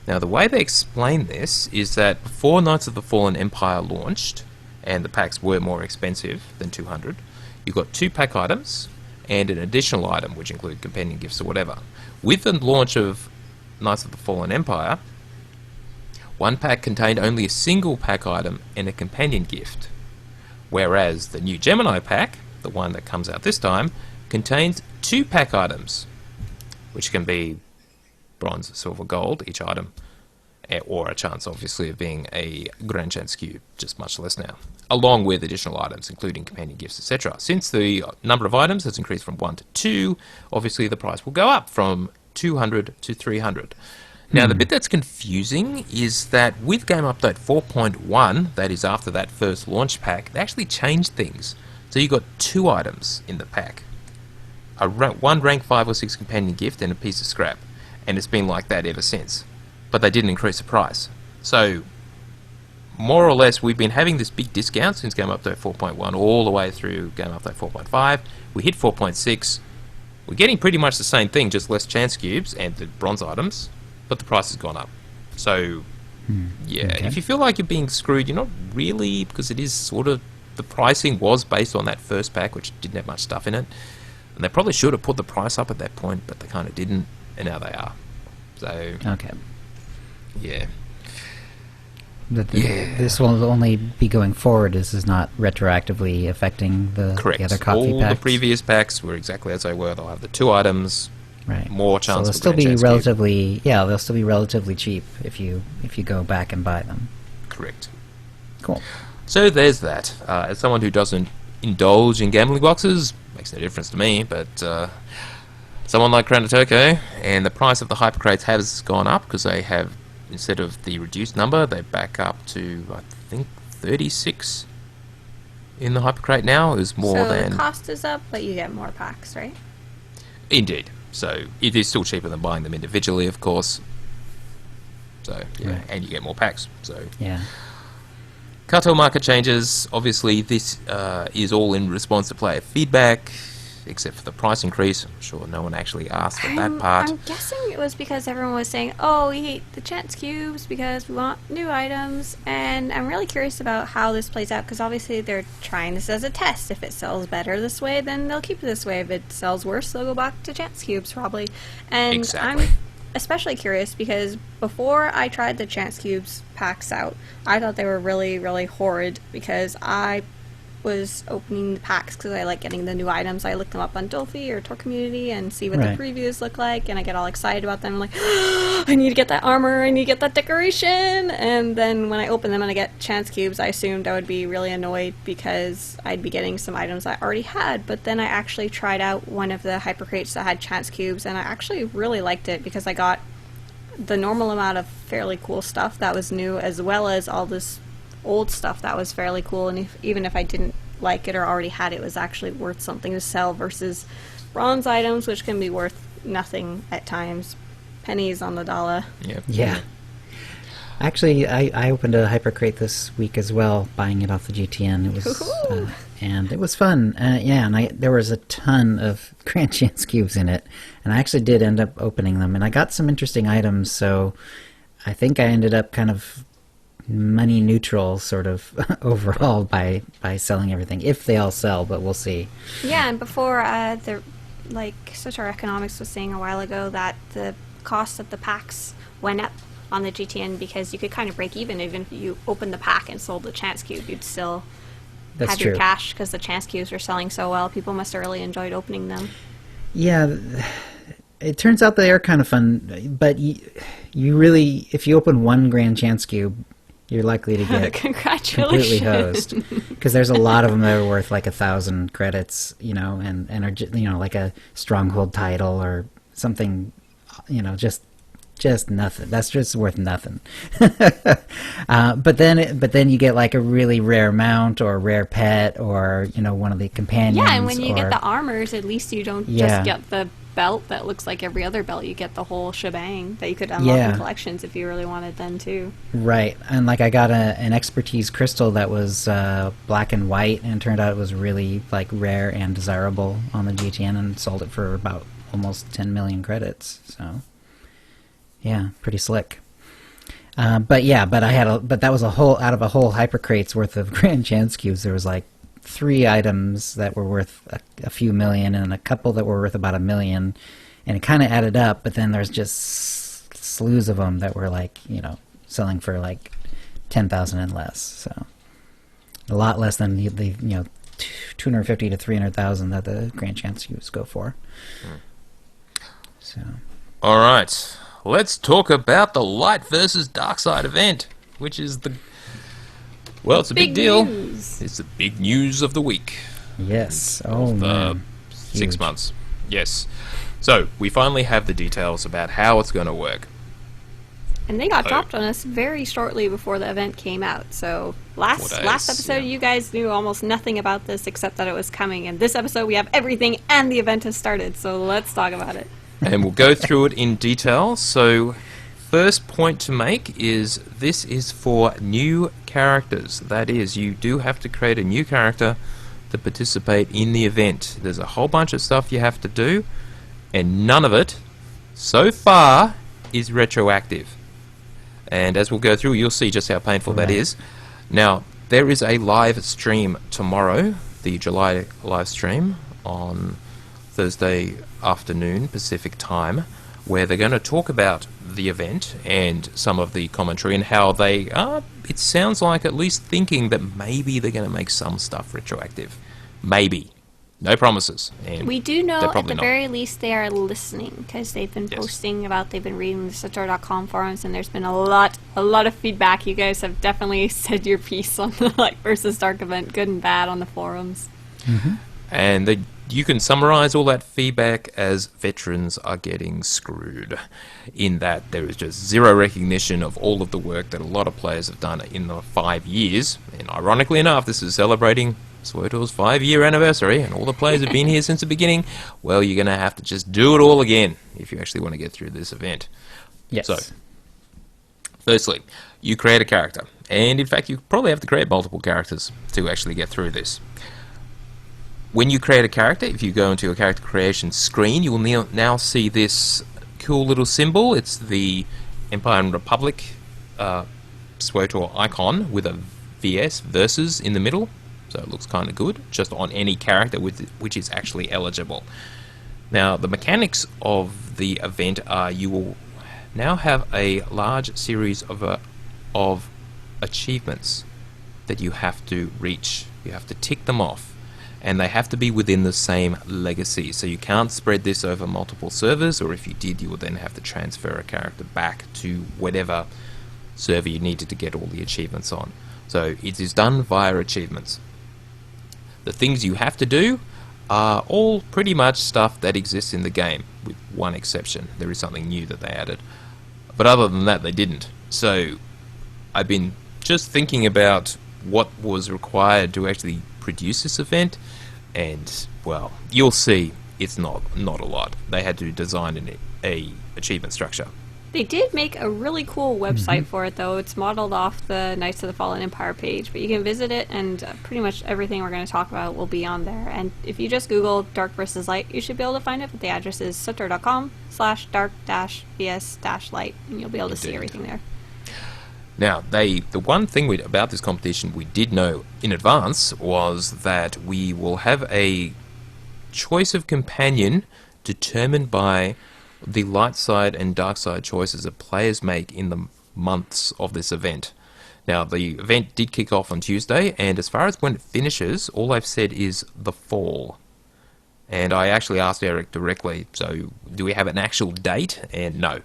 Now, the way they explain this is that before Knights of the Fallen Empire launched, and the packs were more expensive than 200, you got 2 pack items and an additional item, which include companion gifts or whatever. With the launch of Knights of the Fallen Empire, one pack contained only a single pack item and a companion gift, whereas the new Gemini pack, the one that comes out this time, contains 2 pack items, which can be bronze, silver, gold, each item, or a chance, obviously, of being a Grand Chance cube, just much less now, along with additional items, including companion gifts, etc. Since the number of items has increased from 1 to 2, obviously the price will go up from 200 to 300. Now, the bit that's confusing is that with Game Update 4.1, that is after that first launch pack, they actually changed things. So you got 2 items in the pack. One rank 5 or 6 companion gift and a piece of scrap. And it's been like that ever since. But they didn't increase the price. So, more or less, we've been having this big discount since Game Update 4.1 all the way through Game Update 4.5. We hit 4.6. We're getting pretty much the same thing, just less chance cubes and the bronze items, but the price has gone up. So, yeah, Okay. if you feel like you're being screwed, you're not really, because it is sort of, the pricing was based on that first pack, which didn't have much stuff in it. And they probably should have put the price up at that point, but they kind of didn't, and now they are. So, Okay. yeah. This will only be going forward. This is not retroactively affecting the Correct. other coffee All packs. the previous packs were exactly as they were. They'll have the 2 items, right. more chance so they'll of still Grand be Chance cube. relatively they'll still be relatively cheap if you go back and buy them. Correct. Cool. So there's that. As someone who doesn't indulge in gambling boxes, makes no difference to me, but someone like Crown of Toko, and the price of the hyper crates has gone up because they have, instead of the reduced number, they back up to, I think, 36 in the hyper crate now. Is more so than... the cost is up, but you get more packs, right? Indeed. So it is still cheaper than buying them individually, of course. So, yeah, Right. and you get more packs. So, Yeah. cartel market changes. Obviously, this is all in response to player feedback, except for the price increase. I'm sure no one actually asked for that part. I'm guessing it was because everyone was saying, oh, we hate the chance cubes because we want new items. And I'm really curious about how this plays out because obviously they're trying this as a test. If it sells better this way, then they'll keep it this way. If it sells worse, they'll go back to chance cubes probably. And Exactly. I'm especially curious because before I tried the chance cubes packs out, I thought they were really, really horrid because I was opening the packs because I like getting the new items. I look them up on Dolphy or Tor Community and see what Right. the previews look like, and I get all excited about them. I'm like, I need to get that armor, I need to get that decoration. And then when I open them and I get chance cubes, I assumed I would be really annoyed because I'd be getting some items I already had. But then I actually tried out one of the hyper crates that had chance cubes, and I actually really liked it because I got the normal amount of fairly cool stuff that was new, as well as all this old stuff that was fairly cool, and even if I didn't like it or already had it, was actually worth something to sell versus bronze items, which can be worth nothing at times, pennies on the dollar. Yeah. Yeah. Actually, I opened a Hypercrate this week as well, buying it off the GTN. It was and it was fun. And there was a ton of Grand Chance cubes in it, and I actually did end up opening them, and I got some interesting items. So I think I ended up kind of money neutral, sort of overall, by selling everything. If they all sell, but we'll see. Yeah, and before Such Our Economics was saying a while ago that the cost of the packs went up on the GTN because you could kind of break even if you opened the pack and sold the chance cube. You'd still have your cash because the chance cubes were selling so well. People must have really enjoyed opening them. Yeah, it turns out they are kind of fun, but you really, if you open one Grand Chance cube, you're likely to get completely hosed, because there's a lot of them that are worth like 1,000 credits, and are like a Stronghold title or something, just nothing. That's just worth nothing. But then you get like a really rare mount or a rare pet or one of the companions. Yeah, and when you get the armors, at least you don't just get the belt that looks like every other belt. You get the whole shebang that you could unlock in collections if you really wanted then too. Right, and like I got an expertise crystal that was black and white, and it turned out it was really like rare and desirable on the GTN, and sold it for about almost 10 million credits. So yeah, pretty slick. But that was out of a whole Hypercrate's worth of Grand Chance cubes. There was like 3 items that were worth a few million, and a couple that were worth about $1 million, and it kind of added up. But then there's just slews of them that were like selling for like 10,000 and less. So a lot less than the 250 to 300,000 that the Grand Chance cubes go for. So all right. Let's talk about the Light versus Dark Side event, which is it's a big deal. News. It's the big news of the week. Yes. Of the 6 months. Yes. So, we finally have the details about how it's going to work. And they got dropped on us very shortly before the event came out. So, last episode, you guys knew almost nothing about this except that it was coming. And this episode, we have everything and the event has started. So, let's talk about it. And we'll go through it in detail. So, first point to make is this is for new characters. That is, you do have to create a new character to participate in the event. There's a whole bunch of stuff you have to do, and none of it, so far, is retroactive. And as we'll go through, you'll see just how painful that is. Now, there is a live stream tomorrow, the July live stream, on Thursday afternoon Pacific time, where they're going to talk about the event and some of the commentary and how they are, it sounds like, at least thinking that maybe they're going to make some stuff retroactive. Maybe. No promises. And we do know at the very least they are listening, because they've been posting about, they've been reading the Sutor.com forums, and there's been a lot of feedback. You guys have definitely said your piece on the Light versus Dark event, good and bad, on the forums. Mm-hmm. And you can summarize all that feedback as veterans are getting screwed, in that there is just zero recognition of all of the work that a lot of players have done in the 5 years. And ironically enough, this is celebrating SWTOR's 5-year anniversary, and all the players have been here since the beginning. Well, you're going to have to just do it all again if you actually want to get through this event. Yes. So, firstly, you create a character. And in fact, you probably have to create multiple characters to actually get through this. When you create a character, if you go into a character creation screen, you will now see this cool little symbol. It's the Empire and Republic SWTOR icon with a VS, versus, in the middle. So it looks kind of good, just on any character which is actually eligible. Now, the mechanics of the event are you will now have a large series of achievements that you have to reach. You have to tick them off. And they have to be within the same legacy. So you can't spread this over multiple servers, or if you did, you would then have to transfer a character back to whatever server you needed to get all the achievements on. So it is done via achievements. The things you have to do are all pretty much stuff that exists in the game, with one exception. There is something new that they added. But other than that, they didn't. So I've been just thinking about what was required to actually produce this event, and well, you'll see it's not a lot. They had to design a achievement structure They did make a really cool website for it, though. It's modeled off the Knights of the Fallen Empire page, but you can visit it, and pretty much everything we're going to talk about will be on there. And if you just Google Dark versus Light, you should be able to find it, but the address is sutter.com/dark-vs-light, and you'll be able to see everything there. Now, the one thing about this competition we did know in advance was that we will have a choice of companion determined by the light side and dark side choices that players make in the months of this event. Now, the event did kick off on Tuesday, and as far as when it finishes, all I've said is the fall. And I actually asked Eric directly, so do we have an actual date? And no,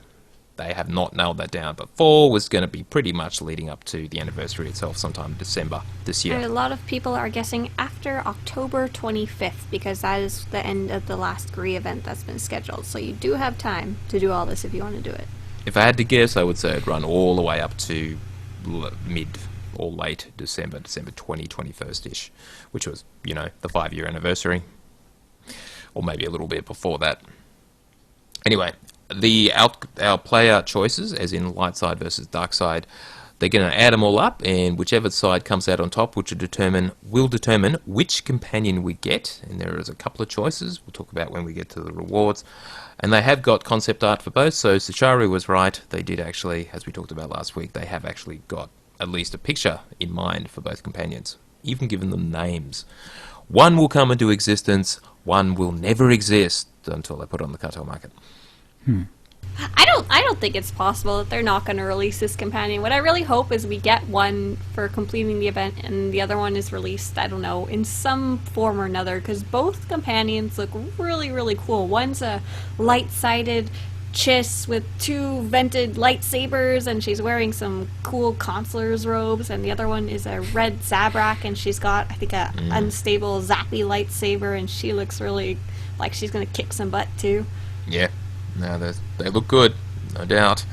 they have not nailed that down. But fall was going to be pretty much leading up to the anniversary itself, sometime in December this year. And a lot of people are guessing after October 25th, because that is the end of the last GRE event that's been scheduled. So you do have time to do all this if you want to do it. If I had to guess, I would say it'd run all the way up to mid or late December 20, 21st-ish, which was, the 5-year anniversary. Or maybe a little bit before that. Anyway, our player choices, as in light side versus dark side, they're going to add them all up, and whichever side comes out on top, which will determine which companion we get. And there is a couple of choices we'll talk about when we get to the rewards. And they have got concept art for both, so Sacharu was right. They did actually, as we talked about last week, they have actually got at least a picture in mind for both companions, even given them names. One will come into existence, one will never exist until they put it on the cartel market. I don't think it's possible that they're not going to release this companion. What I really hope is we get one for completing the event, and the other one is released, I don't know, in some form or another, because both companions look really, really cool. One's a light-sided Chiss with 2 vented lightsabers, and she's wearing some cool consular's robes, and the other one is a red Zabrak, and she's got, I think, a unstable zappy lightsaber, and she looks really like she's going to kick some butt, too. Yeah, no, they look good, no doubt.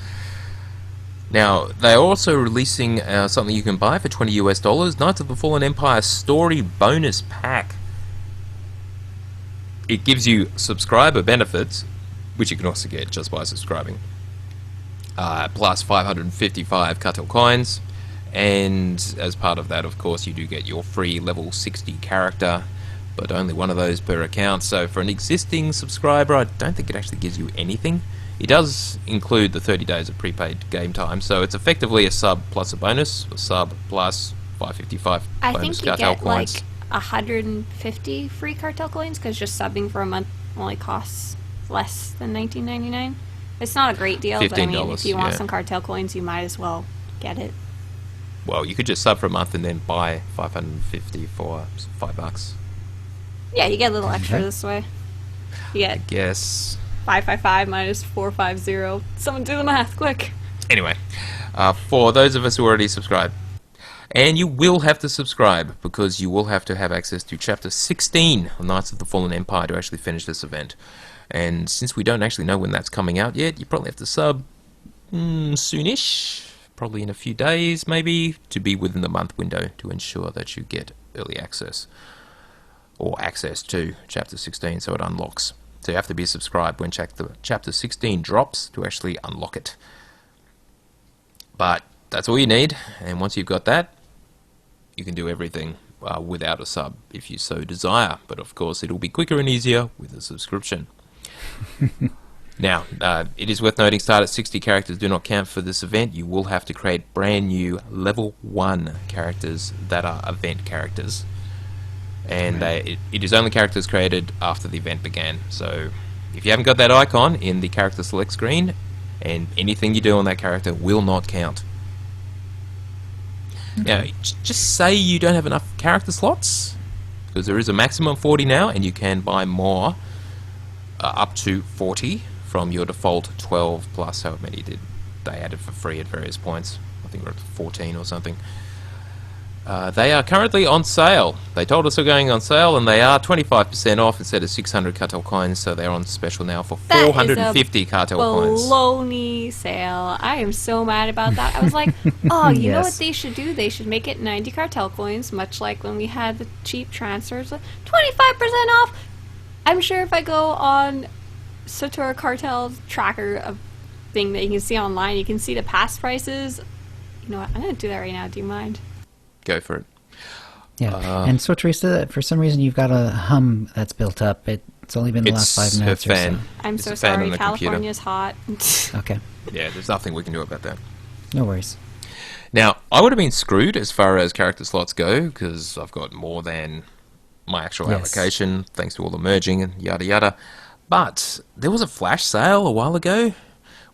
Now, they're also releasing something you can buy for $20 Knights of the Fallen Empire Story Bonus Pack. It gives you subscriber benefits, which you can also get just by subscribing, plus 555 cartel coins, and as part of that, of course, you do get your free level 60 character, but only one of those per account. So for an existing subscriber, I don't think it actually gives you anything. It does include the 30 days of prepaid game time, so it's effectively a sub plus a bonus, a sub plus 555 I bonus think you cartel get coins. like 150 free cartel coins, because just subbing for a month only costs less than $19.99. It's not a great deal, but I mean, if you want some cartel coins, you might as well get it. Well, you could just sub for a month and then buy 550 for $5. Yeah, you get a little extra this way. You get Guess. 555 minus 450. Someone do the math, quick. Anyway, for those of us who already subscribe, and you will have to subscribe because you will have to have access to Chapter 16 of Knights of the Fallen Empire to actually finish this event. And since we don't actually know when that's coming out yet, you probably have to sub soonish, probably in a few days maybe, to be within the month window to ensure that you get early access or access to Chapter 16 so it unlocks. So you have to be subscribed when Chapter 16 drops to actually unlock it. But that's all you need, and once you've got that, you can do everything without a sub if you so desire. But of course, it'll be quicker and easier with a subscription. Now, it is worth noting, start at 60 characters do not count for this event. You will have to create brand new level 1 characters that are event characters. And it is only characters created after the event began. So if you haven't got that icon in the character select screen, and anything you do on that character will not count. Now, just say you don't have enough character slots, because there is a maximum of 40 now, and you can buy more, up to 40 from your default 12 plus however many they added for free at various points. I think we're at 14 or something. They are currently on sale. They told us they're going on sale, and they are 25% off instead of 600 cartel coins, so they're on special now for 450 cartel coins. Baloney sale. I am so mad about that. I was like, oh, you know what they should do? They should make it 90 cartel coins, much like when we had the cheap transfers. 25% off! I'm sure if I go on Satura Cartel's tracker of thing that you can see online. You can see the past prices. You know what? I'm going to do that right now. Do you mind? Go for it. Yeah. And so, Teresa, for some reason, you've got a hum that's built up. It's only been the last 5 minutes her fan. or so. I'm It's so a fan on sorry. the California's hot. Okay. Yeah, there's nothing we can do about that. No worries. Now, I would have been screwed as far as character slots go, because I've got more than my actual Yes. application, thanks to all the merging and yada yada. But there was a flash sale a while ago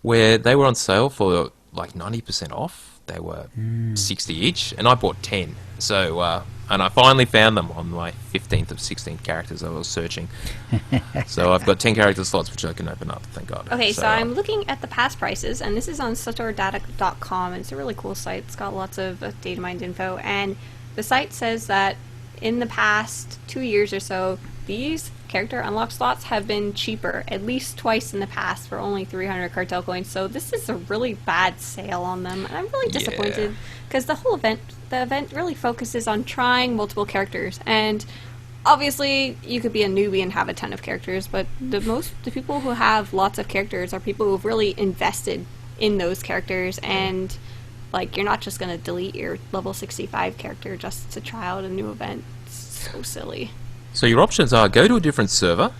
where they were on sale for like 90% off. They were 60 each, and I bought 10. So, and I finally found them on my 15th of 16 characters I was searching. So I've got 10 character slots which I can open up, thank God. Okay, so I'm looking at the past prices, and this is on satordata.com, and it's a really cool site. It's got lots of data mined info, and the site says that in the past 2 years or so, these character unlock slots have been cheaper, at least twice in the past, for only 300 cartel coins. So this is a really bad sale on them, and I'm really disappointed because the event really focuses on trying multiple characters, and obviously you could be a newbie and have a ton of characters, but the people who have lots of characters are people who've really invested in those characters, and like you're not just going to delete your level 65 character just to try out a new event. It's so silly. So your options are go to a different server.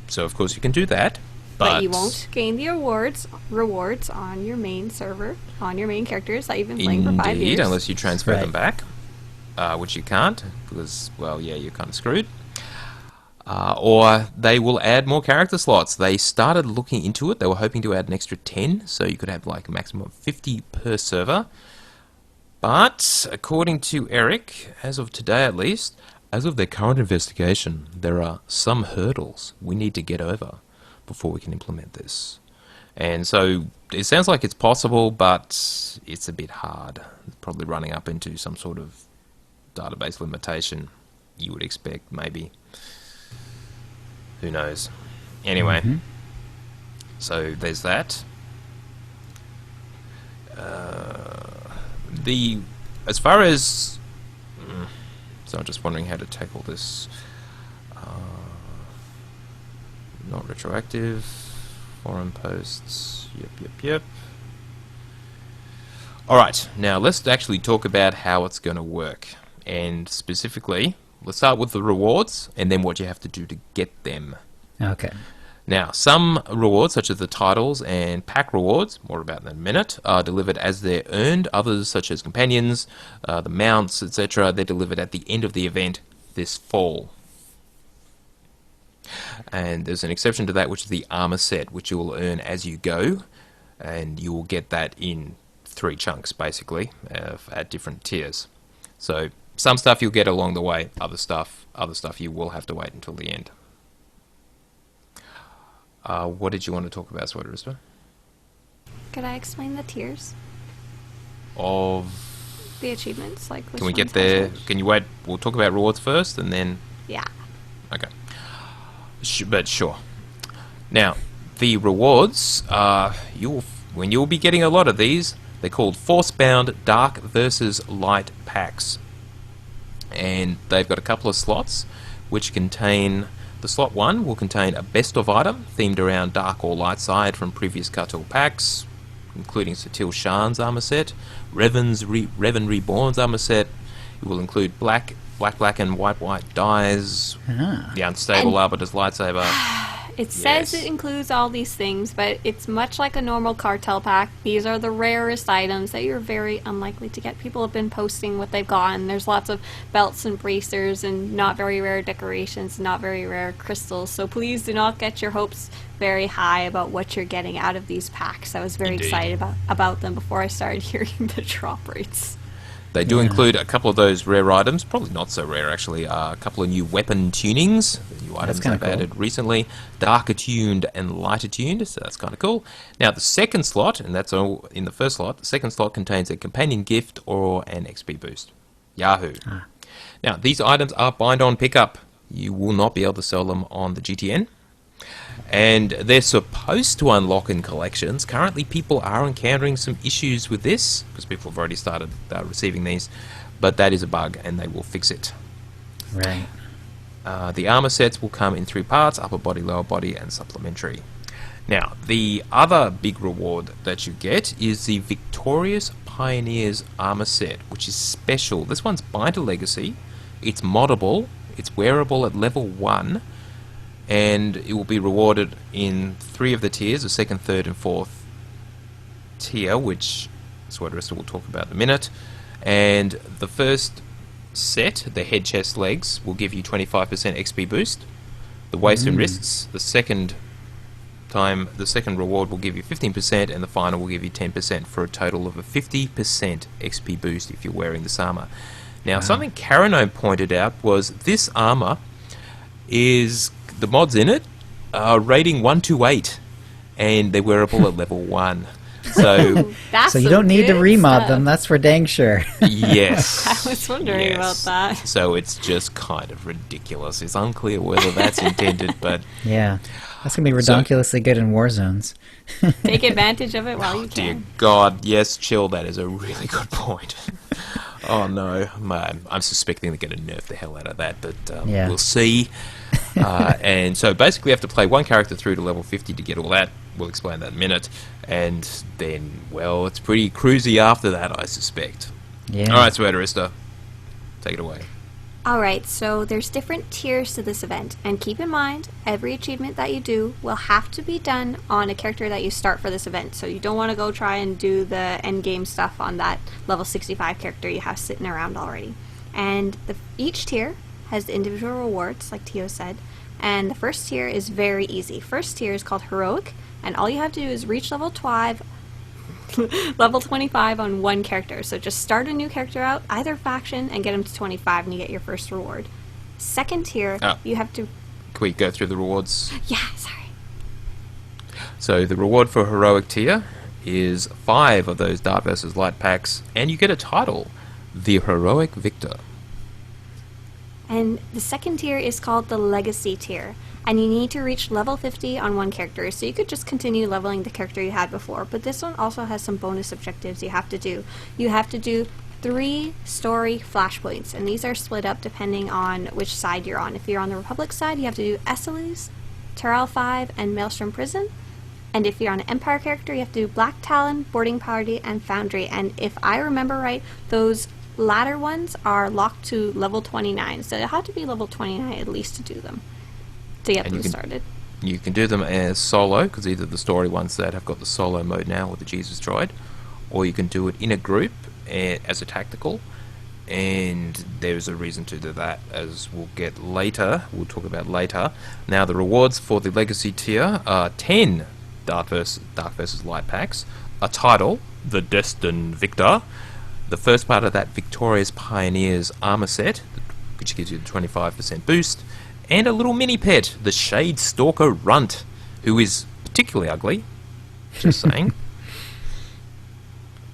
So of course you can do that, but you won't gain the rewards on your main server, on your main characters that you've been playing for 5 years. Unless you transfer them back, which you can't because, well, yeah, you're kind of screwed. Or they will add more character slots. They started looking into it. They were hoping to add an extra 10, so you could have like a maximum of 50 per server. But according to Eric, as of today at least, as of their current investigation, there are some hurdles we need to get over before we can implement this. And so it sounds like it's possible, but it's a bit hard. Probably running up into some sort of database limitation, you would expect, maybe. Who knows? Anyway, so there's that. As far as... So I'm just wondering how to tackle this. Not retroactive. Forum posts. Yep. Alright, now let's actually talk about how it's going to work. And specifically, let's start with the rewards and then what you have to do to get them. Okay. Now, some rewards, such as the titles and pack rewards, more about in a minute, are delivered as they're earned. Others, such as companions, the mounts, etc., they're delivered at the end of the event this fall. And there's an exception to that, which is the armor set, which you will earn as you go, and you will get that in 3 chunks, basically, at different tiers. So some stuff you'll get along the way, other stuff you will have to wait until the end. What did you want to talk about, Sweaterista? Could I explain the tiers? Of the achievements? Like, can we get there? Can you wait? We'll talk about rewards first, and then... Yeah. Okay. But sure. Now, the rewards, when you'll be getting a lot of these, they're called Force-Bound Dark versus Light packs. And they've got a couple of slots, which contain... The slot 1 will contain a best of item themed around dark or light side from previous Cartel packs, including Satil Shan's armor set, Revan Reborn's armor set. It will include black and white dyes, the unstable Arbiter's lightsaber. It says it includes all these things, but it's much like a normal cartel pack. These are the rarest items that you're very unlikely to get. People have been posting what they've gotten. There's lots of belts and bracers and not very rare decorations, not very rare crystals. So please do not get your hopes very high about what you're getting out of these packs. I was very excited about them before I started hearing the drop rates. They do include a couple of those rare items, probably not so rare actually, a couple of new weapon tunings, the new items they've added recently, dark attuned and light attuned, so that's kind of cool. Now the second slot, and that's all in the first slot, the second slot contains a companion gift or an XP boost. Yahoo! Now these items are bind on pickup. You will not be able to sell them on the GTN. And they're supposed to unlock in collections. Currently people are encountering some issues with this, because people have already started receiving these, but that is a bug and they will fix it. Right. The armor sets will come in 3 parts, upper body, lower body, and supplementary. Now, the other big reward that you get is the Victorious Pioneers Armor Set, which is special. This one's Binder Legacy. It's moddable. It's wearable at level 1. And it will be rewarded in 3 of the tiers, the 2nd, 3rd, and 4th tier, which Sweaterista will talk about in a minute. And the first set, the head, chest, legs, will give you 25% XP boost. The waist and wrists, the second reward will give you 15%, and the final will give you 10%, for a total of a 50% XP boost if you're wearing this armor. Now, something Carano pointed out was this armor is, the mods in it are rating 1 to 8, and they're wearable at level 1. So, That's So you some don't need to good remod stuff. them, that's for dang sure. yes. I was wondering about that. So it's just kind of ridiculous. It's unclear whether that's intended, but Yeah. That's going to be redonkulously good in war zones. Take advantage of it while you dear can. God, yes, Chill, that is a really good point. Oh no, I'm suspecting they're going to nerf the hell out of that, but Yeah. we'll see. And so basically you have to play one character through to level 50 to get all that. We'll explain that in a minute. And then, well, it's pretty cruisy after that, I suspect. Yeah. Alright, Sweaterista, take it away. Alright, so there's different tiers to this event, and keep in mind, every achievement that you do will have to be done on a character that you start for this event. So you don't want to go try and do the endgame stuff on that level 65 character you have sitting around already. And each tier has individual rewards, like Tio said, and the first tier is very easy. First tier is called Heroic, and all you have to do is reach level 25 on one character. So just start a new character out, either faction, and get them to 25 and you get your first reward. Second tier, you have to... Can we go through the rewards? Yeah, sorry. So the reward for Heroic tier is 5 of those Dark vs. Light packs, and you get a title, the Heroic Victor. And the second tier is called the Legacy tier, and you need to reach level 50 on one character, so you could just continue leveling the character you had before, but this one also has some bonus objectives you have to do. You have to do 3 story flashpoints, and these are split up depending on which side you're on. If you're on the Republic side, you have to do Esseles, Terrell 5, and Maelstrom Prison. And if you're on an Empire character, you have to do Black Talon, Boarding Party, and Foundry. And if I remember right, those latter ones are locked to level 29, so you have to be level 29 at least to do them, to get them started. You can do them as solo, because either the story ones that have got the solo mode now with the Jesus Droid, or you can do it in a group as a tactical, and there's a reason to do that, as we'll get later, we'll talk about later. Now the rewards for the Legacy tier are 10 Dark vs. Light packs, a title, the Destined Victor, the first part of that Victorious Pioneers armor set, which gives you the 25% boost, and a little mini pet, the Shade Stalker Runt, who is particularly ugly, just saying.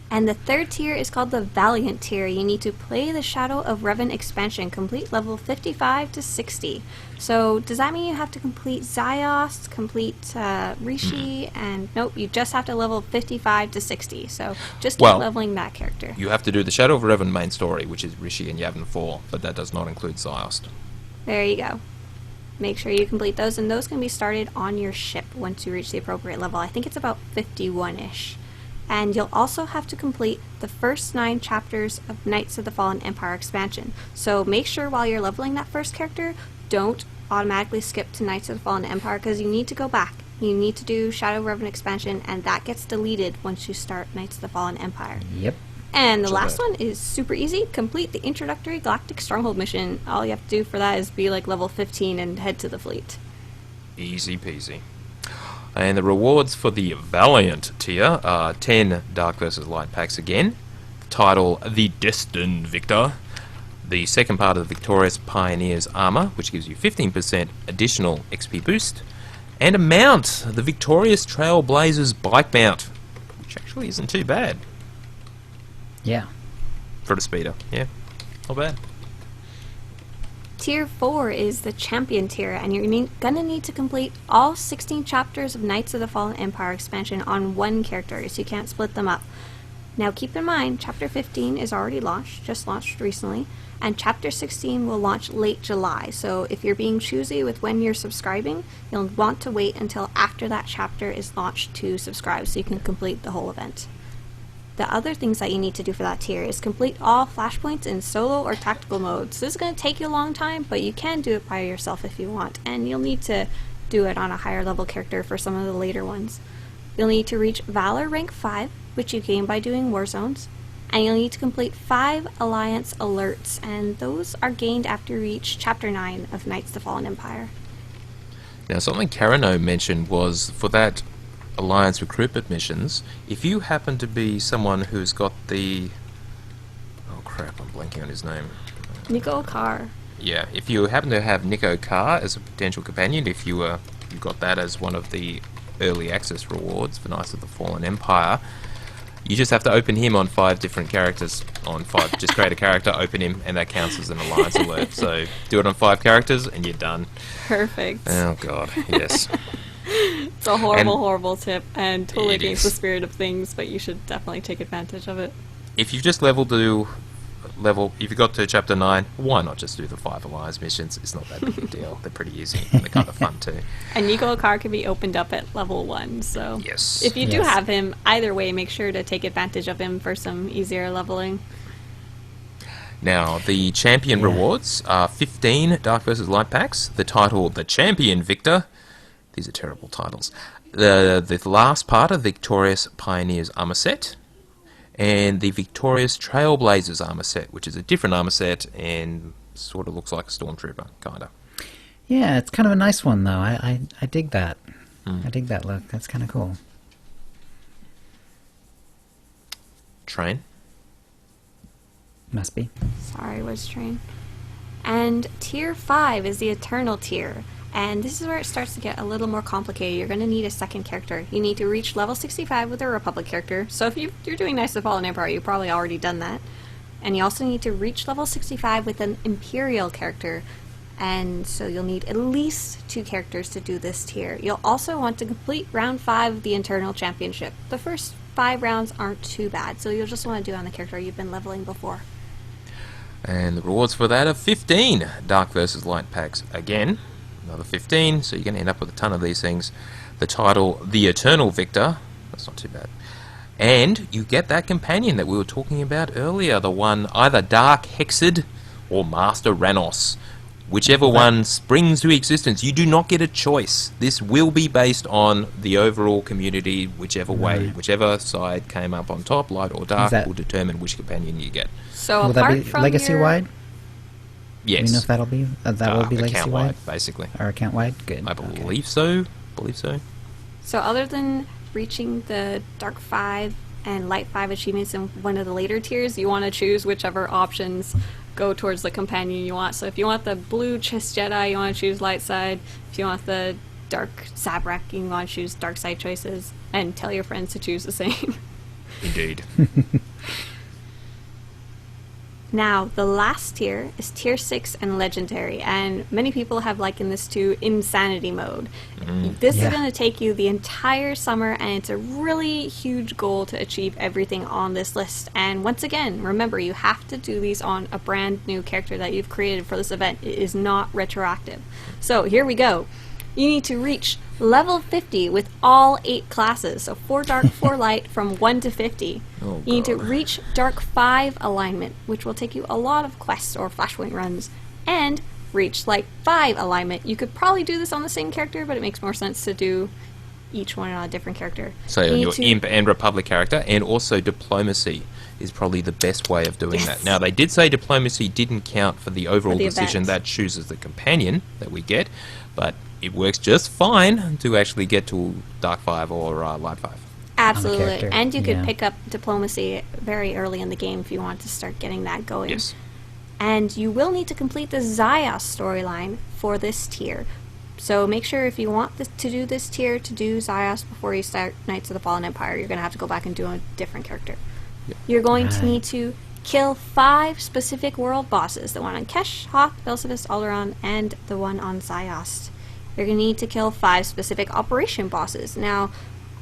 And the third tier is called the Valiant tier. You need to play the Shadow of Revan expansion, complete level 55 to 60. So does that mean you have to complete Ziost, complete Rishi, and nope, you just have to level 55 to 60. So just keep leveling that character. You have to do the Shadow of Revan main story, which is Rishi and Yavin 4, but that does not include Ziost. There you go. Make sure you complete those, and those can be started on your ship once you reach the appropriate level. I think it's about 51-ish. And you'll also have to complete the first 9 chapters of Knights of the Fallen Empire expansion. So make sure while you're leveling that first character, don't automatically skip to Knights of the Fallen Empire, because you need to go back. You need to do Shadow of Revan expansion, and that gets deleted once you start Knights of the Fallen Empire. Yep. And the last one is super easy. Complete the introductory Galactic Stronghold mission. All you have to do for that is be like level 15 and head to the fleet. Easy peasy. And the rewards for the Valiant tier are 10 Dark vs. Light packs again, title the Destined Victor, the second part of the Victorious Pioneers armor, which gives you 15% additional XP boost, and a mount, the Victorious Trailblazers bike mount, which actually isn't too bad. Yeah. For the speeder, yeah, not bad. Tier 4 is the Champion tier, and you're gonna need to complete all 16 chapters of Knights of the Fallen Empire expansion on one character, so you can't split them up. Now keep in mind, Chapter 15 is already launched, just launched recently, and Chapter 16 will launch late July. So if you're being choosy with when you're subscribing, you'll want to wait until after that chapter is launched to subscribe so you can complete the whole event. The other things that you need to do for that tier is complete all flashpoints in solo or tactical modes. This is going to take you a long time, but you can do it by yourself if you want, and you'll need to do it on a higher level character for some of the later ones. You'll need to reach Valor rank 5, which you gain by doing war zones, and you'll need to complete 5 Alliance alerts, and those are gained after you reach Chapter 9 of Knights of the Fallen Empire. Now, something Karano mentioned was for that Alliance recruitment missions, if you happen to be someone who's got the... Oh crap, I'm blanking on his name. Nico Carr. Yeah, if you happen to have Nico Carr as a potential companion, if you got that as one of the early access rewards for Knights of the Fallen Empire, you just have to open him on 5 different characters. Just create a character, open him, and that counts as an Alliance alert. So do it on 5 characters, and you're done. Perfect. Oh god, yes. It's a horrible tip, and totally It against is. the spirit of things, but you should definitely take advantage of it. If you've just if you got to Chapter 9, why not just do the 5 Alliance missions? It's not that big a deal. They're pretty easy, and they're kind of fun too. And Nico Carr can be opened up at level 1, so Yes. if you do Yes. have him, either way, make sure to take advantage of him for some easier leveling. Now, the champion rewards are 15 Dark vs. Light packs, the title The Champion Victor. These are terrible titles. The last part of Victorious Pioneers armor set, and the Victorious Trailblazers armor set, which is a different armor set and sort of looks like a Stormtrooper, kind of. Yeah, it's kind of a nice one, though. I dig that. I dig that look. That's kind of cool. Train. Must be. Sorry, was train. And tier 5 is the Eternal tier. And this is where it starts to get a little more complicated. You're going to need a second character. You need to reach level 65 with a Republic character. So if you're doing Knights of the Fallen Empire, you've probably already done that. And you also need to reach level 65 with an Imperial character. And so you'll need at least 2 characters to do this tier. You'll also want to complete round 5 of the Internal Championship. The first 5 rounds aren't too bad, so you'll just want to do it on the character you've been leveling before. And the rewards for that are 15 Dark vs. Light packs. Again, another 15, so you're going to end up with a ton of these things. The title, The Eternal Victor, that's not too bad. And you get that companion that we were talking about earlier, the one either Dark Hexed or Master Ranos. Whichever one springs to existence, you do not get a choice. This will be based on the overall community, whichever way, whichever side came up on top, light or dark, will determine which companion you get. So Will apart that be from legacy-wide? Yes. Do you know if that'll be that will be legacy-wide? Account-wide, basically. Or account-wide? Good. I Okay. believe so. So other than reaching the Dark 5 and Light 5 achievements in one of the later tiers, you want to choose whichever options go towards the companion you want. So if you want the blue Chiss Jedi, you want to choose light side. If you want the dark Zabrak, you want to choose dark side choices. And tell your friends to choose the same. Indeed. Now, the last tier is Tier 6 and Legendary, and many people have likened this to Insanity Mode. This is going to take you the entire summer, and it's a really huge goal to achieve everything on this list. And once again, remember, you have to do these on a brand new character that you've created for this event. It is not retroactive. So, here we go. You need to reach level 50 with all 8 classes, so 4 dark, 4 light, from 1 to 50. Oh, you need to God. reach dark 5 alignment, which will take you a lot of quests or flashpoint runs, and reach light 5 alignment. You could probably do this on the same character, but it makes more sense to do each one on a different character. So You on need your to- Imp and Republic character, and also Diplomacy is probably the best way of doing Yes. that. Now, they did say Diplomacy didn't count for the overall For the decision event. that chooses the companion that we get, but it works just fine to actually get to Dark 5 or Light 5. Absolutely. character, And you could yeah. pick up Diplomacy very early in the game if you want to start getting that going. Yes. And you will need to complete the Zyos storyline for this tier. So make sure if you want to do this tier, to do Zyos before you start Knights of the Fallen Empire, you're going to have to go back and do a different character. Yep. You're going to Right. need to kill 5 specific world bosses. The one on Kesh, Hoth, Belsavis, Alderaan, and the one on Zyos. You're going to need to kill 5 specific operation bosses. Now,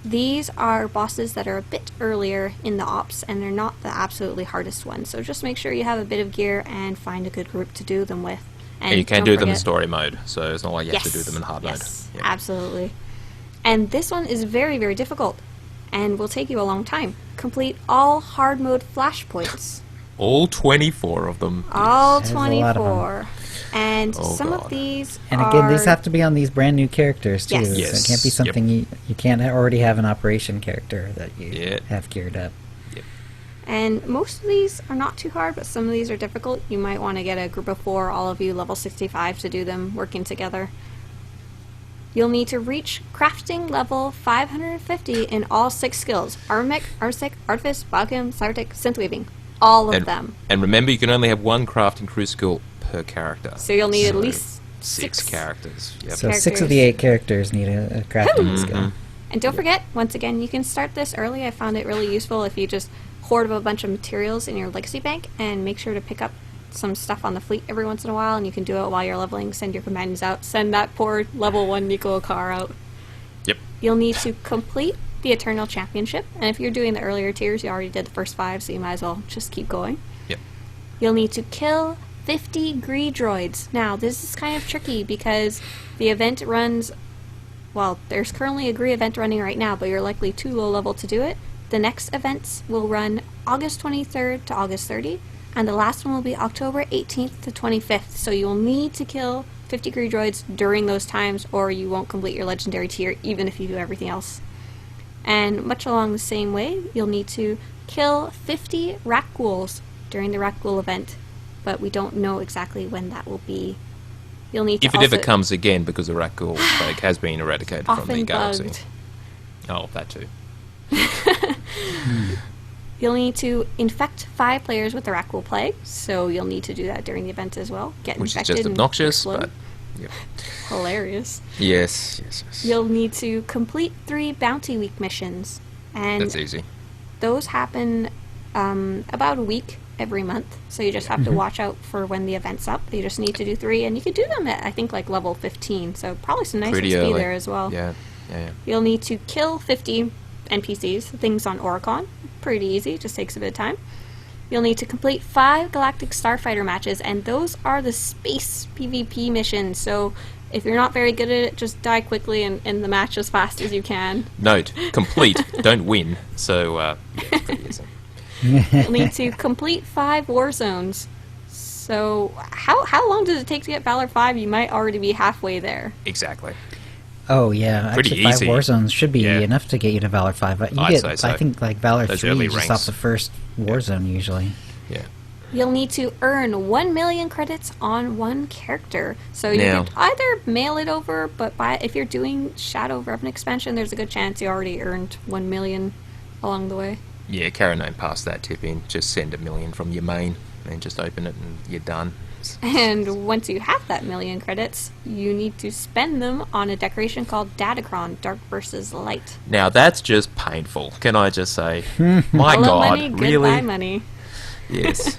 These are bosses that are a bit earlier in the ops, and they're not the absolutely hardest ones. So just make sure you have a bit of gear and find a good group to do them with. And you can don't do them in forget- story mode, so it's not like you yes, have to do them in hard yes, mode. absolutely. And this one is very, very difficult, and will take you a long time. Complete all hard mode flashpoints. All 24 of them. All There's a lot of 24. And Oh, some God. of these And again, are... these have to be on these brand new characters too. Yes. So it Yes. can't be something you can't already have an operation character that you Yeah. have geared up. And most of these are not too hard, but some of these are difficult. You might want to get a group of 4, all of you level 65, to do them working together. You'll need to reach crafting level 550 in all 6 skills. Armamech, Arsec, Artifice, Biochem, Cybertech, Synthweaving. All of them. And remember, you can only have one crafting crew skill per character. So you'll need at So least 6 6. characters. Yep. So 6 of the 8 characters need a crafting skill. And don't forget, once again, you can start this early. I found it really useful if you just hoard up a bunch of materials in your legacy bank and make sure to pick up some stuff on the fleet every once in a while, and you can do it while you're leveling. Send your companions out. Send that poor level 1 Nico car out. Yep. You'll need to complete the Eternal Championship, and if you're doing the earlier tiers, you already did the first 5, so you might as well just keep going. Yep. You'll need to kill 50 Gree droids. Now, this is kind of tricky because the event runs... Well, there's currently a Gree event running right now, but you're likely too low level to do it. The next events will run August 23rd to August 30, and the last one will be October 18th to 25th, so you'll need to kill 50 Gree droids during those times, or you won't complete your legendary tier, even if you do everything else. And much along the same way, you'll need to kill 50 Rakghouls during the Rakghoul event, but we don't know exactly when that will be. You'll need to If it also ever comes again, because the Rakghoul plague has been eradicated from the often galaxy. bugged. Oh, that too. You'll need to infect 5 players with the Rakghoul plague, so you'll need to do that during the event as well. Get Which is infected just and obnoxious, explode. but... Yep. Hilarious. Yes. You'll need to complete 3 Bounty Week missions, and That's easy. those happen about a week every month, so you just have to watch out for when the event's up. You just need to do 3, and you can do them at, I think, like level 15, so probably some nice Pretty XP early. there as well. Yeah. You'll need to kill 50 NPCs, things on Oricon. Pretty easy, just takes a bit of time. You'll need to complete 5 Galactic Starfighter matches, and those are the space PvP missions, so if you're not very good at it, just die quickly and end the match as fast as you can. Note, complete, don't win. So, yeah, it's pretty easy. You'll need to complete 5 war zones. So, how long does it take to get Valor 5? You might already be halfway there. Exactly. Oh yeah, Pretty actually 5 easy. war zones should be Yeah. enough to get you to Valor 5. But you I'd get, say so. I think, like Valor Those 3 early just ranks. off the first war zone usually. Yeah. You'll need to earn 1 million credits on 1 character. So you Now- could either mail it over, but if you're doing Shadow Revenant expansion, there's a good chance you already earned 1 million along the way. Yeah, Karanone passed that tip in. Just send 1 million from your main and just open it and you're done. And once you have that 1 million credits, you need to spend them on a decoration called Datacron, Dark versus Light. Now that's just painful, can I just say? My Hello God, money, really? goodbye money. Yes.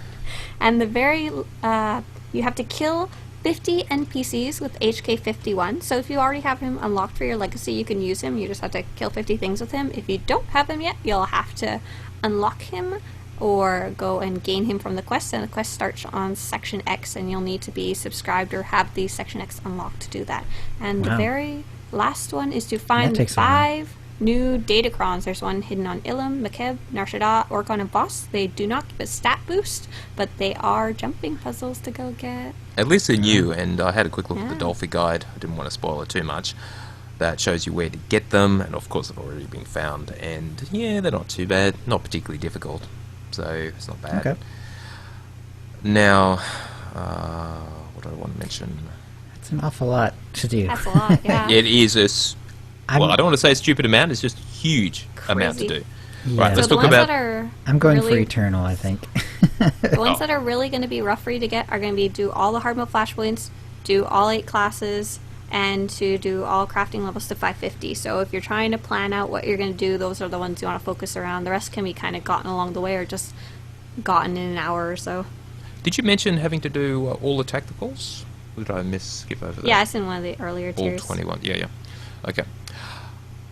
And you have to kill 50 NPCs with HK 51. So if you already have him unlocked for your legacy, you can use him. You just have to kill 50 things with him. If you don't have him yet, you'll have to unlock him or go and gain him from the quest. And the quest starts on Section X, and you'll need to be subscribed or have the Section X unlocked to do that. And the Wow. very last one is to find takes a while. 5 new Datacrons. There's one hidden on Ilum, Makeb, Nar Shaddaa, Orcon, and Boss. They do not give a stat boost, but they are jumping puzzles to go get. At least they're new, and I had a quick look at the Yeah. Dolphy guide. I didn't want to spoil it too much. That shows you where to get them, and of course they've already been found. And yeah, they're not too bad, not particularly difficult, so it's not bad. Okay. Now, what do I want to mention? That's an awful lot to do. That's a lot, yeah. It is I'm- well, I don't want to say a stupid amount. It's just a huge amount to Crazy. do. Yeah. Right, So let's the talk ones about. that are I'm going for really, Eternal, I think. The ones Oh. that are really going to be rough for you to get are going to be do all the hard mode flashpoints, do all 8 classes, and to do all crafting levels to 550. So if you're trying to plan out what you're going to do, those are the ones you want to focus around. The rest can be kind of gotten along the way or just gotten in an hour or so. Did you mention having to do all the tacticals? Or did I skip over that? Yeah, it's in one of the earlier All tiers. 21. Yeah. Okay.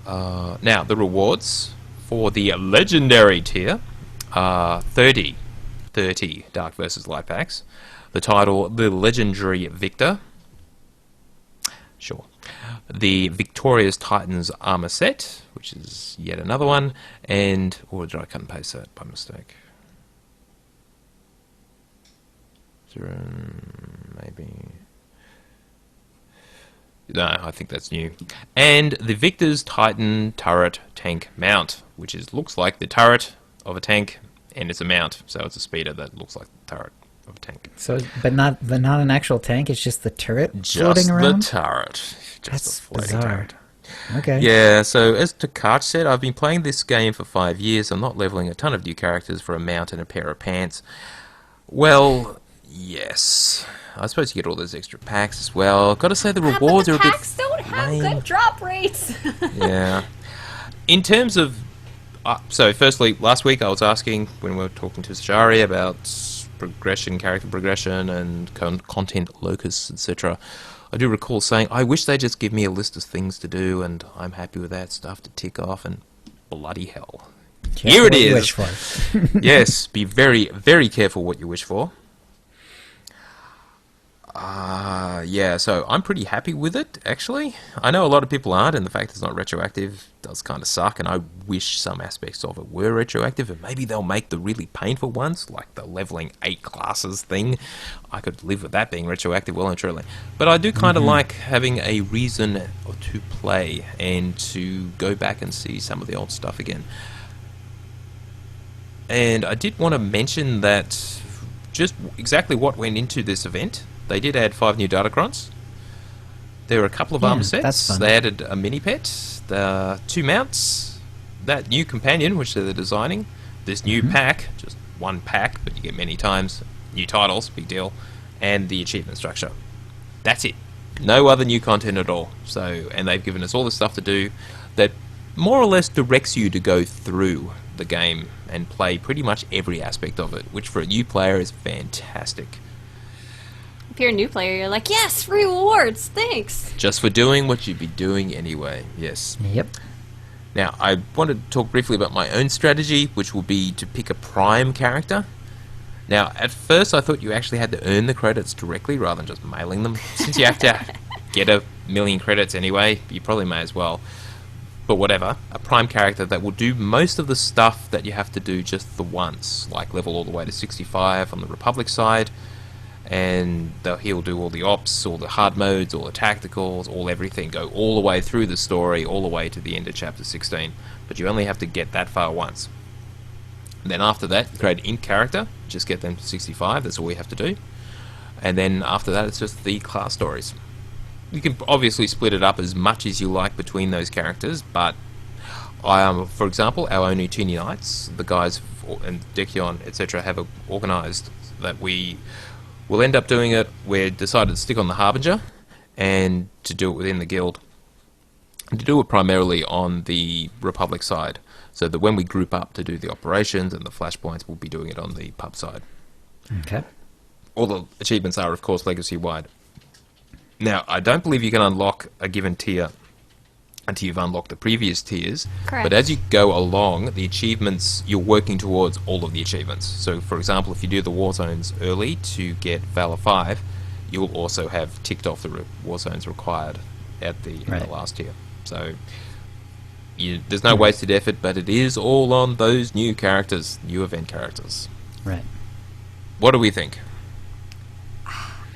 Now, the rewards for the legendary tier are 30 Dark vs. Light packs. The title, the legendary Victor. Sure. The Victorious Titans armor set, which is yet another one. And, or did I cut and paste that by mistake? Maybe. No, I think that's new. And the Victor's Titan turret tank mount, which looks like the turret of a tank, and it's a mount, so it's a speeder that looks like the turret of a tank. So, but not an actual tank. It's just the turret floating Just around. the turret. That's the floating bizarre. turret. Okay. Yeah, so as Takach said, I've been playing this game for 5 years. I'm not leveling a ton of new characters for a mount and a pair of pants. Well, yes. I suppose you get all those extra packs as well. Got to say the rewards are a bit packs don't have lame. good drop rates. Yeah. In terms of... so, firstly, last week I was asking, when we were talking to Shari about progression, character progression, and content locus, etc., I do recall saying, I wish they'd just give me a list of things to do, and I'm happy with that stuff to tick off, and bloody hell. Here it is! Wish for. Yes, be very, very careful what you wish for. Yeah, so I'm pretty happy with it, actually. I know a lot of people aren't, and the fact it's not retroactive does kind of suck, and I wish some aspects of it were retroactive, and maybe they'll make the really painful ones, like the leveling 8 classes thing. I could live with that being retroactive well and truly. But I do kind of like having a reason to play and to go back and see some of the old stuff again. And I did want to mention that just exactly what went into this event. They did add 5 new Datacrons. There were a couple of armor that's sets. fun. They added a mini pet, the 2 mounts, that new companion, which they're designing, this new pack, just 1 pack, but you get many times, new titles, big deal, and the achievement structure. That's it. No other new content at all. So, and they've given us all the stuff to do that more or less directs you to go through the game and play pretty much every aspect of it, which for a new player is fantastic. If you're a new player, you're like, yes, rewards, thanks. Just for doing what you'd be doing anyway, yes. Yep. Now, I wanted to talk briefly about my own strategy, which will be to pick a prime character. Now, at first I thought you actually had to earn the credits directly rather than just mailing them. Since you have to get 1,000,000 credits anyway, you probably may as well. But whatever, a prime character that will do most of the stuff that you have to do just the once, like level all the way to 65 on the Republic side, and he'll do all the ops, all the hard modes, all the tacticals, all everything, go all the way through the story, all the way to the end of chapter 16. But you only have to get that far once. And then after that, create an int character, just get them to 65, that's all you have to do. And then after that, it's just the class stories. You can obviously split it up as much as you like between those characters, but for example, our own Utini Knights, the guys and Decion, etc., have organised that we will end up doing it. We decided to stick on the Harbinger and to do it within the guild. And to do it primarily on the Republic side, so that when we group up to do the operations and the flashpoints, we'll be doing it on the pub side. Okay. All the achievements are, of course, legacy-wide. Now, I don't believe you can unlock a given tier until you've unlocked the previous tiers. Correct. But as you go along, the achievements, you're working towards all of the achievements. So, for example, if you do the war zones early to get Valor 5, you'll also have ticked off the war zones required at the last tier. So, there's no wasted effort, but it is all on those new characters, new event characters. Right. What do we think?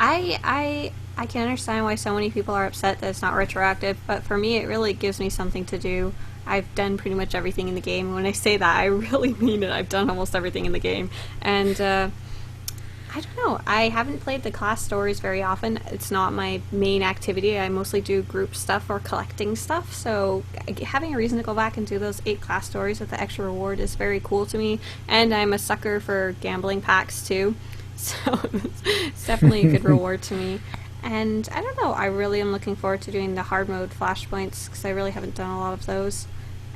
I can understand why so many people are upset that it's not retroactive, but for me, it really gives me something to do. I've done pretty much everything in the game. When I say that, I really mean it. I've done almost everything in the game. And, I don't know. I haven't played the class stories very often. It's not my main activity. I mostly do group stuff or collecting stuff. So having a reason to go back and do those 8 class stories with the extra reward is very cool to me. And I'm a sucker for gambling packs, too. So it's definitely a good reward to me. And I don't know, I really am looking forward to doing the hard mode flashpoints because I really haven't done a lot of those.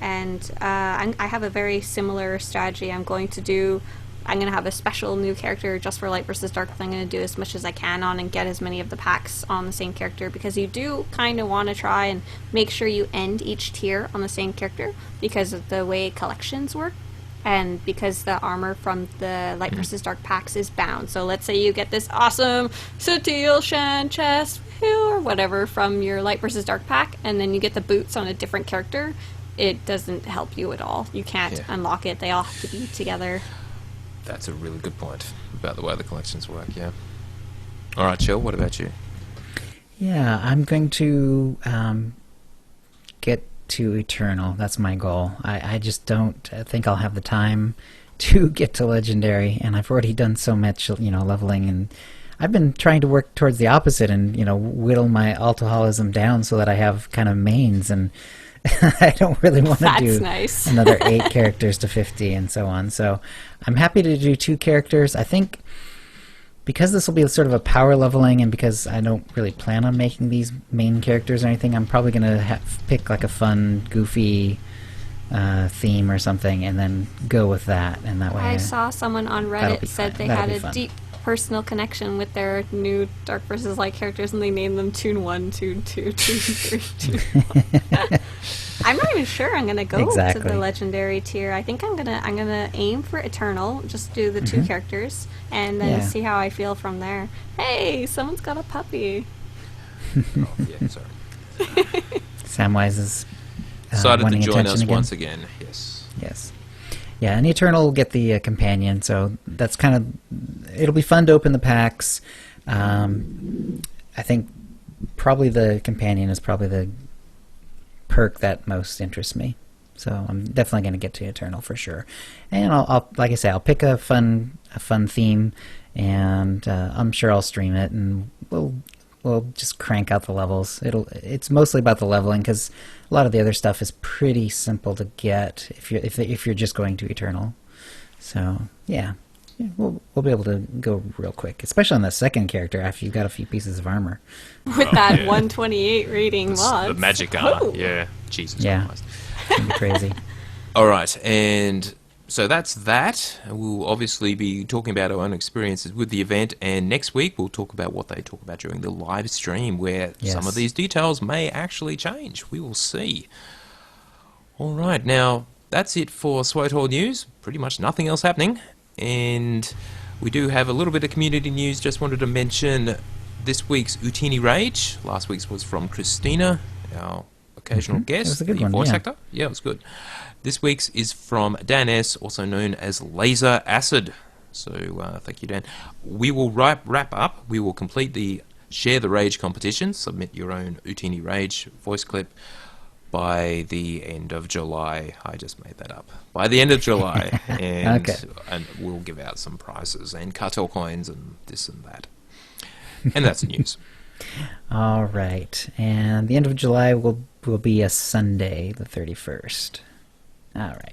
And I have a very similar strategy. I'm going to do I'm going to have a special new character just for Light versus Dark that I'm going to do as much as I can on and get as many of the packs on the same character, because you do kind of want to try and make sure you end each tier on the same character because of the way collections work. And because the armor from the Light versus Dark packs is bound. So let's say you get this awesome Sutil Shan chest or whatever from your Light versus Dark pack, and then you get the boots on a different character. It doesn't help you at all. You can't unlock it. They all have to be together. That's a really good point about the way the collections work, yeah. All right, Chill, what about you? Yeah, I'm going to get to Eternal. That's my goal. I just don't think I'll have the time to get to Legendary, and I've already done so much, leveling, and I've been trying to work towards the opposite and, whittle my alcoholism down so that I have kind of mains, and I don't really want to do another 8 characters to 50 and so on. So I'm happy to do 2 characters. I think because this will be sort of a power leveling, and because I don't really plan on making these main characters or anything, I'm probably going to pick like a fun, goofy theme or something, and then go with that. And that way, I saw someone on Reddit said they had a deep personal connection with their new Dark vs. Light characters, and they named them Toon 1, Toon 2, Toon 3, Toon 1. I'm not even sure I'm gonna go to the Legendary tier. I think I'm gonna aim for Eternal, just do the 2 characters, and then see how I feel from there. Hey, someone's got a puppy. Oh, yeah, sorry. Samwise is decided to join us again. once again. Yes. Yeah, and Eternal will get the companion, so that's kind of... It'll be fun to open the packs. I think probably the companion is probably the perk that most interests me. So I'm definitely going to get to Eternal for sure. And I'll like I say, I'll pick a fun theme, and I'm sure I'll stream it, and we'll just crank out the levels. It's mostly about the leveling, because a lot of the other stuff is pretty simple to get if you're just going to Eternal. So yeah, we'll be able to go real quick, especially on the second character after you've got a few pieces of armor. With that 128 rating mod. The magic armor, yeah. Jesus Christ. It's gonna be crazy. All right, and so that's that. We'll obviously be talking about our own experiences with the event, and next week we'll talk about what they talk about during the live stream, where some of these details may actually change. We will see. All right, now that's it for SWTOR news. Pretty much nothing else happening, and we do have a little bit of community news. Just wanted to mention this week's Utini Rage. Last week's was from Christina, our occasional guest, it was a good the one, voice actor. Yeah, it was good. This week's is from Dan S., also known as Laser Acid. So thank you, Dan. We will wrap up. We will complete the Share the Rage competition. Submit your own Utini Rage voice clip by the end of July. I just made that up. By the end of July. And, and we'll give out some prizes and cartel coins and this and that. And that's the news. All right. And the end of July will be a Sunday, the 31st. All right.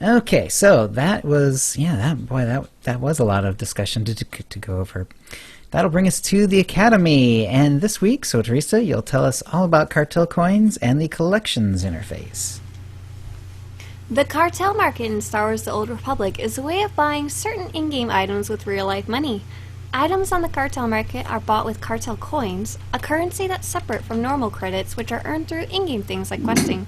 Okay, so that was that was a lot of discussion to go over. That'll bring us to the Academy, and this week, so Teresa, you'll tell us all about cartel coins and the collections interface. The cartel market in Star Wars: The Old Republic is a way of buying certain in-game items with real-life money. Items on the cartel market are bought with cartel coins, a currency that's separate from normal credits, which are earned through in-game things like questing.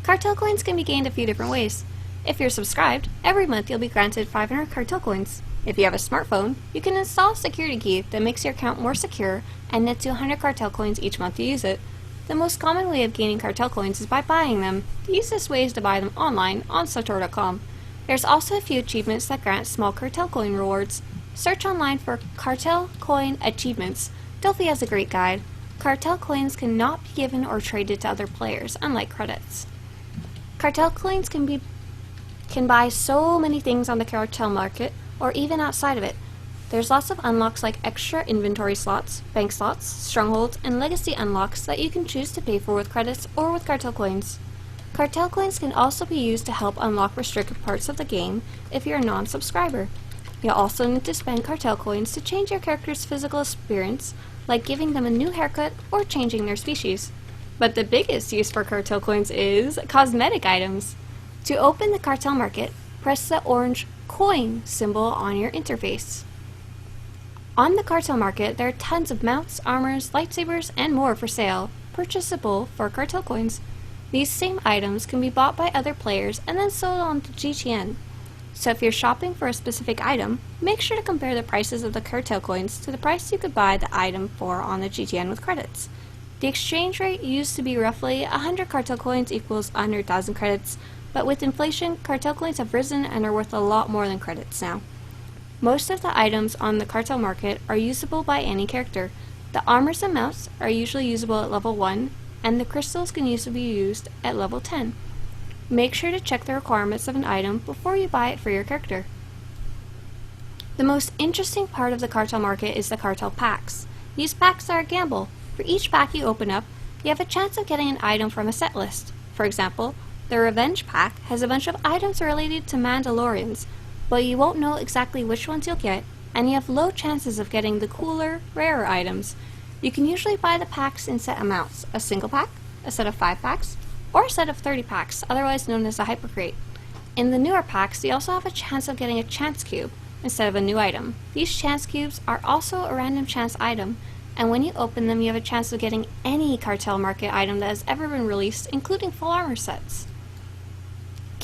Cartel coins can be gained a few different ways. If you're subscribed, every month you'll be granted 500 cartel coins. If you have a smartphone, you can install a security key that makes your account more secure and nets you 100 cartel coins each month you use it. The most common way of gaining cartel coins is by buying them. The easiest way is to buy them online on SWTOR.com. There's also a few achievements that grant small cartel coin rewards. Search online for cartel coin achievements. Delphi has a great guide. Cartel coins cannot be given or traded to other players, unlike credits. Cartel coins can buy so many things on the cartel market, or even outside of it. There's lots of unlocks like extra inventory slots, bank slots, strongholds, and legacy unlocks that you can choose to pay for with credits or with cartel coins. Cartel coins can also be used to help unlock restricted parts of the game if you're a non-subscriber. You'll also need to spend cartel coins to change your character's physical appearance, like giving them a new haircut or changing their species. But the biggest use for cartel coins is cosmetic items. To open the cartel market, press the orange coin symbol on your interface. On the cartel market, there are tons of mounts, armors, lightsabers, and more for sale, purchasable for cartel coins. These same items can be bought by other players and then sold on to GTN. So if you're shopping for a specific item, make sure to compare the prices of the cartel coins to the price you could buy the item for on the GTN with credits. The exchange rate used to be roughly 100 cartel coins equals 100,000 credits, but with inflation, cartel coins have risen and are worth a lot more than credits now. Most of the items on the cartel market are usable by any character. The armors and mounts are usually usable at level 1, and the crystals can usually be used at level 10. Make sure to check the requirements of an item before you buy it for your character. The most interesting part of the cartel market is the cartel packs. These packs are a gamble. For each pack you open up, you have a chance of getting an item from a set list. For example, the Revenge pack has a bunch of items related to Mandalorians, but you won't know exactly which ones you'll get, and you have low chances of getting the cooler, rarer items. You can usually buy the packs in set amounts, a single pack, a set of 5 packs, or a set of 30 packs, otherwise known as a hyper crate. In the newer packs, you also have a chance of getting a chance cube instead of a new item. These chance cubes are also a random chance item, and when you open them, you have a chance of getting any cartel market item that has ever been released, including full armor sets.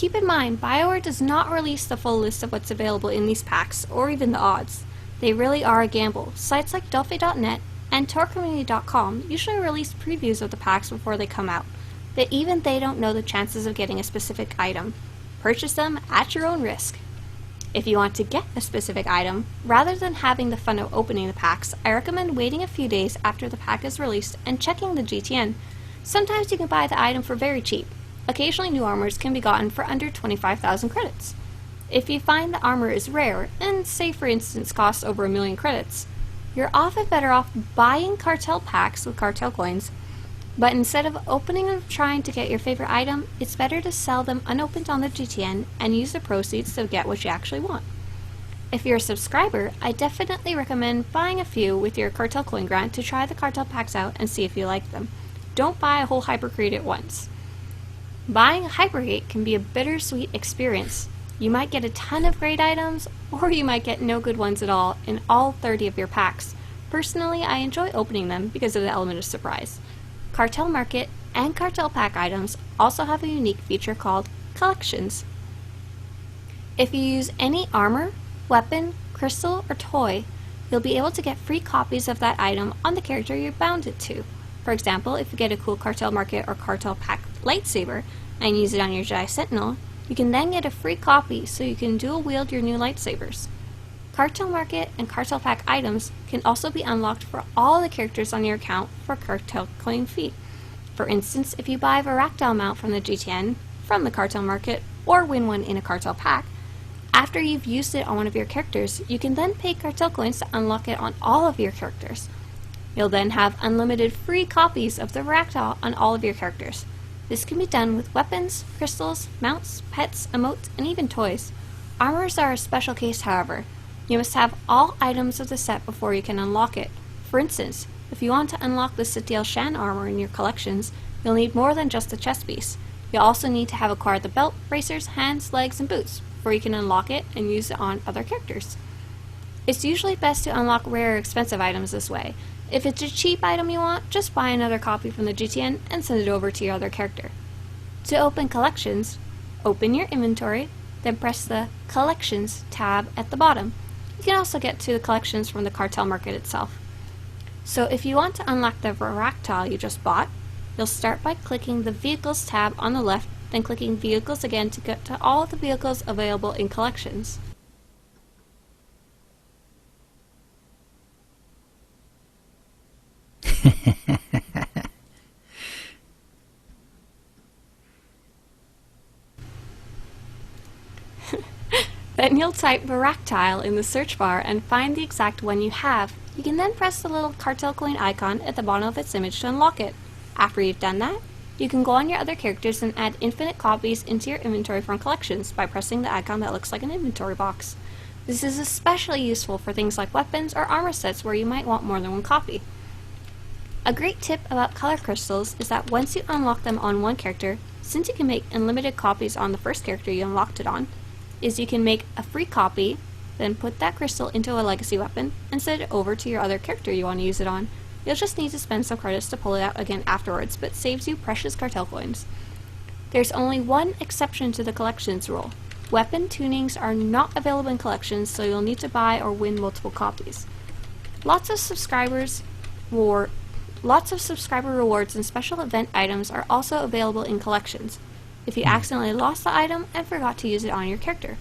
Keep in mind, BioWare does not release the full list of what's available in these packs, or even the odds. They really are a gamble. Sites like Delphi.net and TorCommunity.com usually release previews of the packs before they come out, but even they don't know the chances of getting a specific item. Purchase them at your own risk. If you want to get a specific item, rather than having the fun of opening the packs, I recommend waiting a few days after the pack is released and checking the GTN. Sometimes you can buy the item for very cheap. Occasionally new armors can be gotten for under 25,000 credits. If you find the armor is rare, and say for instance costs over 1 million credits, you're often better off buying cartel packs with cartel coins, but instead of opening and trying to get your favorite item, it's better to sell them unopened on the GTN and use the proceeds to get what you actually want. If you're a subscriber, I definitely recommend buying a few with your cartel coin grant to try the cartel packs out and see if you like them. Don't buy a whole hypercrate at once. Buying a hypercrate can be a bittersweet experience. You might get a ton of great items, or you might get no good ones at all in all 30 of your packs. Personally, I enjoy opening them because of the element of surprise. Cartel Market and Cartel Pack items also have a unique feature called Collections. If you use any armor, weapon, crystal, or toy, you'll be able to get free copies of that item on the character you're bounded to. For example, if you get a cool Cartel Market or Cartel Pack lightsaber and use it on your Jedi Sentinel, you can then get a free copy so you can dual wield your new lightsabers. Cartel Market and Cartel Pack items can also be unlocked for all the characters on your account for Cartel Coin fee. For instance, if you buy a Varactile mount from the GTN, from the Cartel Market, or win one in a Cartel Pack, after you've used it on one of your characters, you can then pay Cartel Coins to unlock it on all of your characters. You'll then have unlimited free copies of the Varactile on all of your characters. This can be done with weapons, crystals, mounts, pets, emotes, and even toys. Armors are a special case, however. You must have all items of the set before you can unlock it. For instance, if you want to unlock the Satiel Shan armor in your collections, you'll need more than just the chest piece. You'll also need to have acquired the belt, bracers, hands, legs, and boots before you can unlock it and use it on other characters. It's usually best to unlock rare or expensive items this way. If it's a cheap item you want, just buy another copy from the GTN and send it over to your other character. To open collections, open your inventory, then press the Collections tab at the bottom. You can also get to the collections from the Cartel Market itself. So if you want to unlock the Varactile you just bought, you'll start by clicking the Vehicles tab on the left, then clicking Vehicles again to get to all of the vehicles available in collections. Then you'll type Varactile in the search bar and find the exact one you have. You can then press the little cartel coin icon at the bottom of its image to unlock it. After you've done that, you can go on your other characters and add infinite copies into your inventory from collections by pressing the icon that looks like an inventory box. This is especially useful for things like weapons or armor sets where you might want more than one copy. A great tip about color crystals is that once you unlock them on one character, since you can make unlimited copies on the first character you unlocked it on, is you can make a free copy, then put that crystal into a legacy weapon, and send it over to your other character you want to use it on. You'll just need to spend some credits to pull it out again afterwards, but saves you precious cartel coins. There's only one exception to the collections rule. Weapon tunings are not available in collections, so you'll need to buy or win multiple copies. Lots of subscriber rewards and special event items are also available in collections, if you accidentally lost the item and forgot to use it on your character.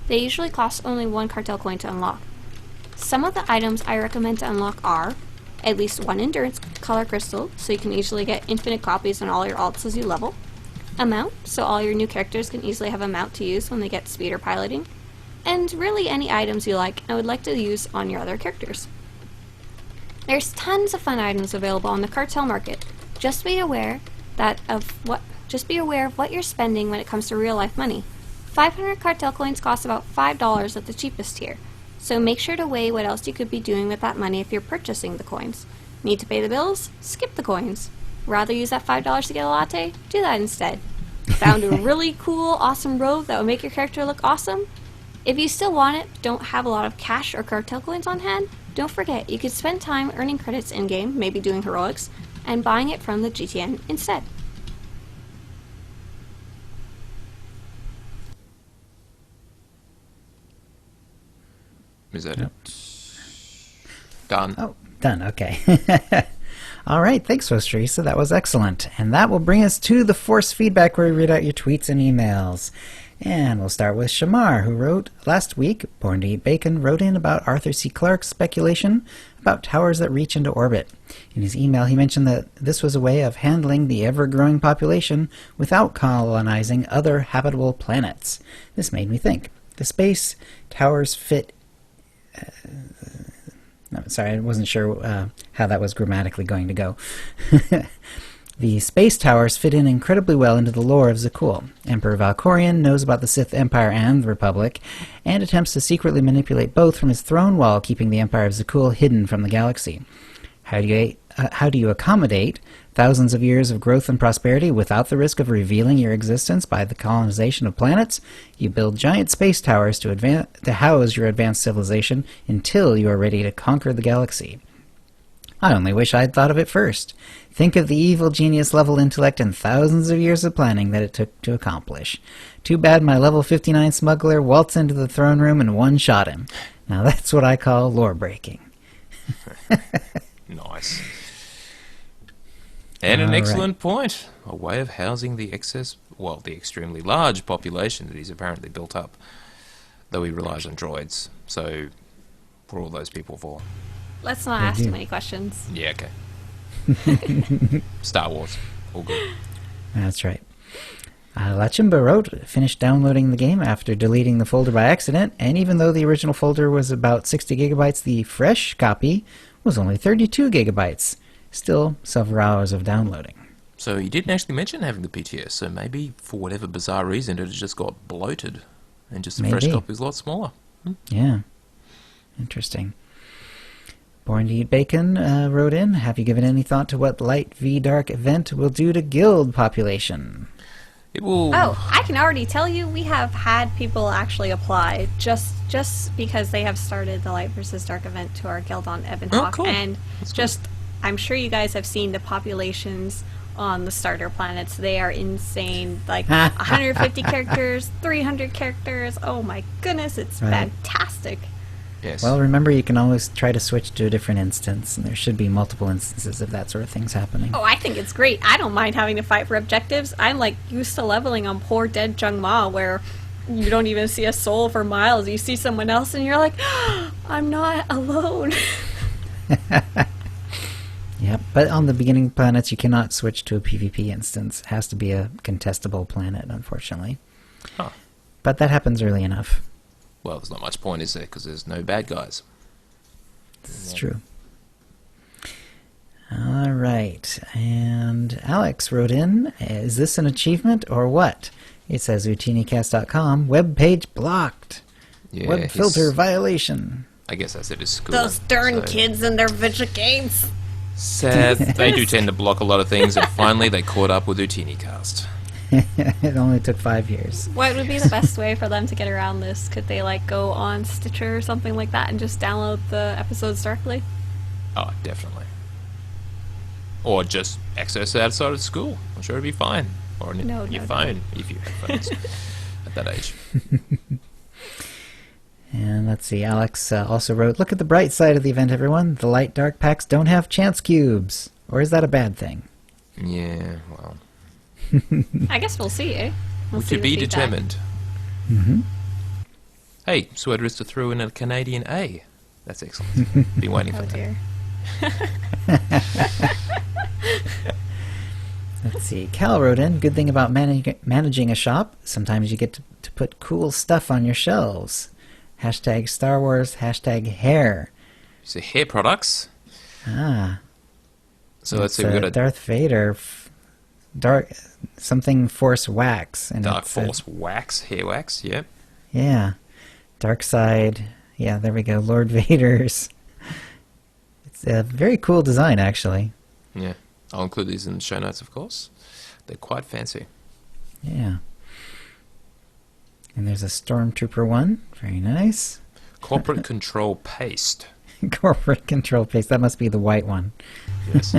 They usually cost only 1 cartel coin to unlock. Some of the items I recommend to unlock are at least 1 endurance color crystal, so you can easily get infinite copies on all your alts as you level. A mount, so all your new characters can easily have a mount to use when they get speed or piloting. And really any items you like and would like to use on your other characters. There's tons of fun items available on the cartel market. Just be aware of what you're spending when it comes to real life money. 500 cartel coins cost about $5 at the cheapest tier, so make sure to weigh what else you could be doing with that money if you're purchasing the coins. Need to pay the bills? Skip the coins. Rather use that $5 to get a latte? Do that instead. Found a really cool, awesome robe that will make your character look awesome? If you still want it, but don't have a lot of cash or cartel coins on hand, don't forget you could spend time earning credits in-game, maybe doing heroics, and buying it from the GTN instead. Is that it? Done. Oh, done. Okay. All right. Thanks, Host Teresa. That was excellent. And that will bring us to the force feedback where we read out your tweets and emails. And we'll start with Shamar, who wrote, last week, Born to Eat Bacon wrote in about Arthur C. Clarke's speculation about towers that reach into orbit. In his email, he mentioned that this was a way of handling the ever-growing population without colonizing other habitable planets. This made me think. The space towers fit... sorry, I wasn't sure how that was grammatically going to go. The space towers fit in incredibly well into the lore of Zakul. Emperor Valkorion knows about the Sith Empire and the Republic, and attempts to secretly manipulate both from his throne while keeping the Empire of Zakul hidden from the galaxy. How do you accommodate thousands of years of growth and prosperity without the risk of revealing your existence by the colonization of planets? You build giant space towers to house your advanced civilization until you are ready to conquer the galaxy. I only wish I'd thought of it first. Think of the evil genius level intellect and thousands of years of planning that it took to accomplish. Too bad my level 59 smuggler waltzed into the throne room and one-shot him. Now that's what I call lore breaking. Nice. And an excellent point. A way of housing the the extremely large population that he's apparently built up, though he relies on droids. So, what are all those people for? Let's not ask too many questions. Yeah, okay. Star Wars. All good. That's right. Lachimba wrote, finished downloading the game after deleting the folder by accident, and even though the original folder was about 60 gigabytes, the fresh copy was only 32 gigabytes. Still several hours of downloading. So you didn't actually mention having the PTS, so maybe for whatever bizarre reason it just got bloated and just the fresh copy is a lot smaller. Yeah. Interesting. Born to Eat Bacon wrote in, have you given any thought to what Light v Dark event will do to guild population? It will... Oh, I can already tell you we have had people actually apply just because they have started the Light versus Dark event to our guild on Evanhawk. Oh, cool. And That's just, cool. I'm sure you guys have seen the populations on the starter planets. They are insane. Like 150 characters, 300 characters. Oh my goodness, it's fantastic. Yes. Well, remember, you can always try to switch to a different instance, and there should be multiple instances of that sort of things happening. Oh, I think it's great. I don't mind having to fight for objectives. I'm like used to leveling on poor dead Jung Ma, where you don't even see a soul for miles. You see someone else, and you're like, oh, I'm not alone. Yep, but on the beginning planets, you cannot switch to a PvP instance. It has to be a contestable planet, unfortunately. Huh. But that happens early enough. Well, there's not much point, is there? Because there's no bad guys. It's true. All right. And Alex wrote in, is this an achievement or what? It says OotiniCast.com, web page blocked. Yeah, web filter violation. I guess that's at his school. Those darn kids and their video games. Sad. They do tend to block a lot of things, and finally they caught up with OotiniCast. It only took 5 years. What would be the best way for them to get around this? Could they like go on Stitcher or something like that and just download the episodes directly? Oh, definitely. Or just access it outside of school. I'm sure it'd be fine. Or on your phone, if you have phones at that age. And let's see, Alex also wrote, "Look at the bright side of the event, everyone. The light dark packs don't have chance cubes. Or is that a bad thing?" Yeah, well. I guess we'll see, eh? We'll see To the be feedback. determined. Mm-hmm. Hey, Sweaterister threw in a Canadian A. That's excellent. Been waiting for Oh that. dear. Let's see, Cal wrote in, "Good thing about managing a shop, sometimes you get to put cool stuff on your shelves. Hashtag Star Wars, hashtag hair." So hair products. Ah. So let's see, it's, we've got a Darth Vader, dark something Force wax, and Dark it's, Force wax, hair wax, yep. yeah, Dark Side. Yeah, there we go. Lord Vader's. It's a very cool design, actually. Yeah. I'll include these in the show notes, of course. They're quite fancy. Yeah. And there's a Stormtrooper one. Very nice. Corporate Control Paste. Corporate Control Paste. That must be the white one. Yes.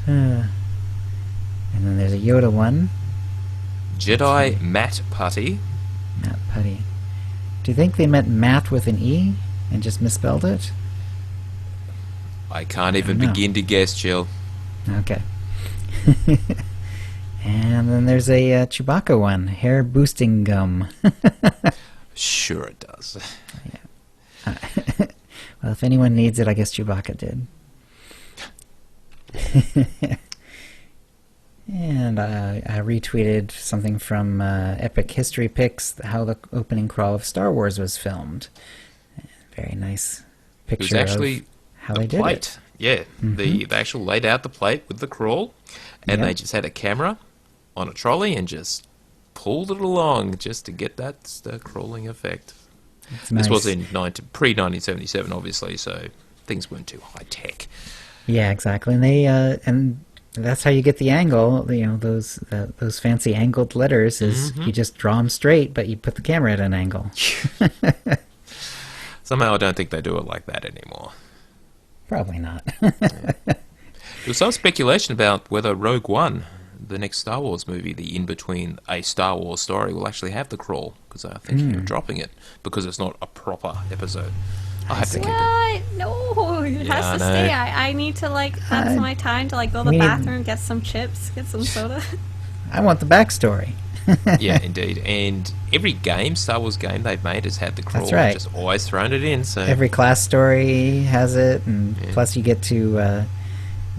And then there's a Yoda one. Jedi Matte Putty. Matt Putty. Do you think they meant Matt with an E and just misspelled it? I can't even know. begin to guess, Jill. Okay. And then there's a Chewbacca one. Hair boosting gum. Sure it does. Well, if anyone needs it, I guess Chewbacca did. And I retweeted something from Epic History Pics, how the opening crawl of Star Wars was filmed. Very nice It was picture actually of how the they did plate. it. Yeah, they actually laid out the plate with the crawl, and Yep. they just had a camera on a trolley and just pulled it along just to get that crawling effect. It's This nice. was in pre-1977, obviously, so things weren't too high-tech. Yeah, exactly. And they and that's how you get the angle. You know, those fancy angled letters is you just draw them straight, but you put the camera at an angle. Somehow I don't think they do it like that anymore. Probably not. There was some speculation about whether Rogue One, the next Star Wars movie, the in-between a Star Wars story, will actually have the crawl, because I think you're dropping it, because it's not a proper episode. I have to keep it. What? No, it Yeah, has I to know. stay. I need to like have some of my time to like go to the we need- bathroom, get some chips, get some soda. I want the backstory. Yeah, indeed. And every game, Star Wars game they've made has had the crawl. That's right. They've just always thrown it in. So Every class story has it, and Yeah. plus you get to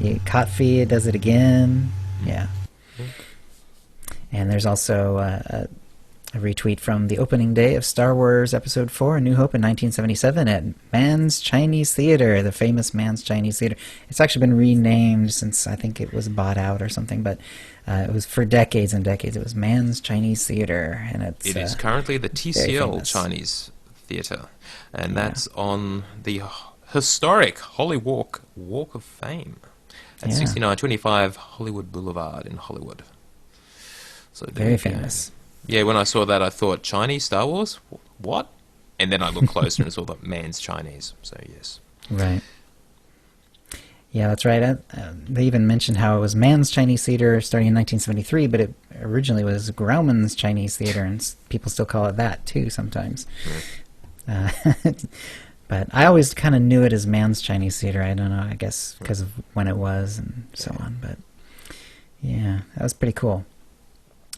Kotfi does it again. Yeah. And there's also a retweet from the opening day of Star Wars Episode 4, A New Hope in 1977 at Mann's Chinese Theater, the famous Mann's Chinese Theater. It's actually been renamed since I think it was bought out or something, but it was for decades and decades. It was Mann's Chinese Theater, and it is currently the TCL famous. Chinese Theatre, and that's on the historic Hollywood Walk of Fame at Yeah. 6925 Hollywood Boulevard in Hollywood. So there very you go. famous. Yeah, when I saw that, I thought Chinese Star Wars. What? And then I looked closer and saw that Mann's Chinese. So yes. Right. Yeah, that's right. They even mentioned how it was Mann's Chinese Theater starting in 1973, but it originally was Grauman's Chinese Theater, and people still call it that too sometimes. But I always kind of knew it as Mann's Chinese Theater. I don't know, I guess because of when it was and so on. But yeah, that was pretty cool.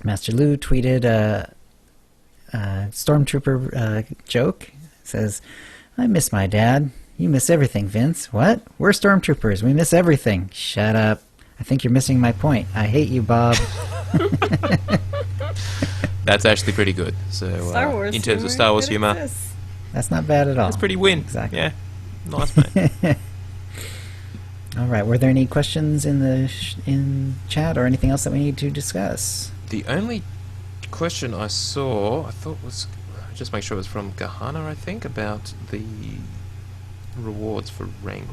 Master Lou tweeted a Stormtrooper joke. It says, "I miss my dad. You miss everything, Vince." What? We're Stormtroopers. We miss everything. Shut up. I think you're missing my point. I hate you, Bob. That's actually pretty good. So Star Wars in terms humor, of Star Wars it humor, exists. That's not bad at all. that's pretty win. Exactly. Yeah, nice mate. All right. Were there any questions in the in chat or anything else that we need to discuss? The only question I saw, I thought was, just make sure it was from Gahana, I think, about the rewards for ranked.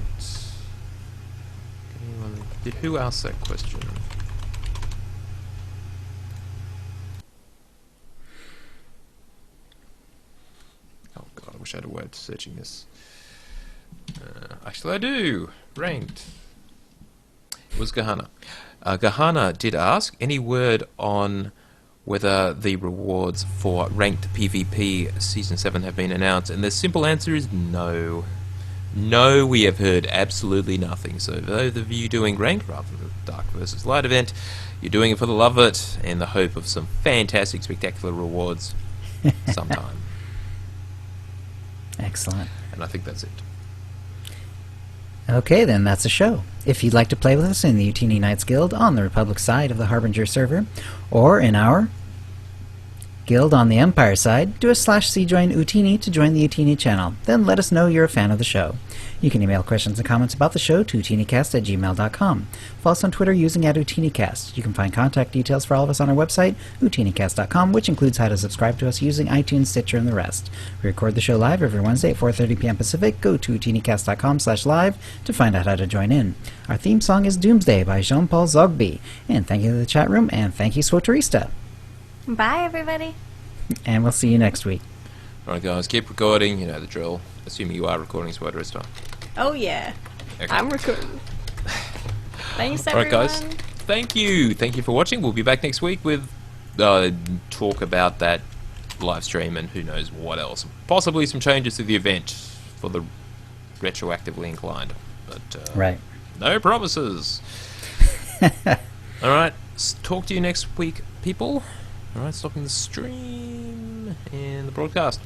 Who asked that question? wish I had a word searching this. Actually, I do. Ranked. It was Gahana. Gahana did ask, any word on whether the rewards for Ranked PvP Season 7 have been announced? And the simple answer is no. No, we have heard absolutely nothing. So those of you doing Ranked, rather than the Dark versus Light event, you're doing it for the love of it and the hope of some fantastic, spectacular rewards sometime. Excellent. And I think that's it. Okay, then that's the show. If you'd like to play with us in the Utini Knights Guild on the Republic side of the Harbinger server, or in our Guild on the Empire side, do a /c join Utini to join the Utini channel. Then let us know you're a fan of the show. You can email questions and comments about the show to OotiniCast@gmail.com. Follow us on Twitter using @OotiniCast. You can find contact details for all of us on our website, OotiniCast.com, which includes how to subscribe to us using iTunes, Stitcher, and the rest. We record the show live every Wednesday at 4:30 p.m. Pacific. Go to OotiniCast.com/live to find out how to join in. Our theme song is Doomsday by Jean-Paul Zogby. And thank you to the chat room, and thank you, Swotorista. Bye, everybody. And we'll see you next week. Alright guys, keep recording, you know the drill. Assuming you are recording Sweater this time. Oh, yeah. Okay. I'm recording. Thanks, Alright everyone. guys, thank you. Thank you for watching. We'll be back next week with talk about that live stream and who knows what else. Possibly some changes to the event for the retroactively inclined. But Right. no promises. Alright, talk to you next week, people. Alright, stopping the stream and the broadcast.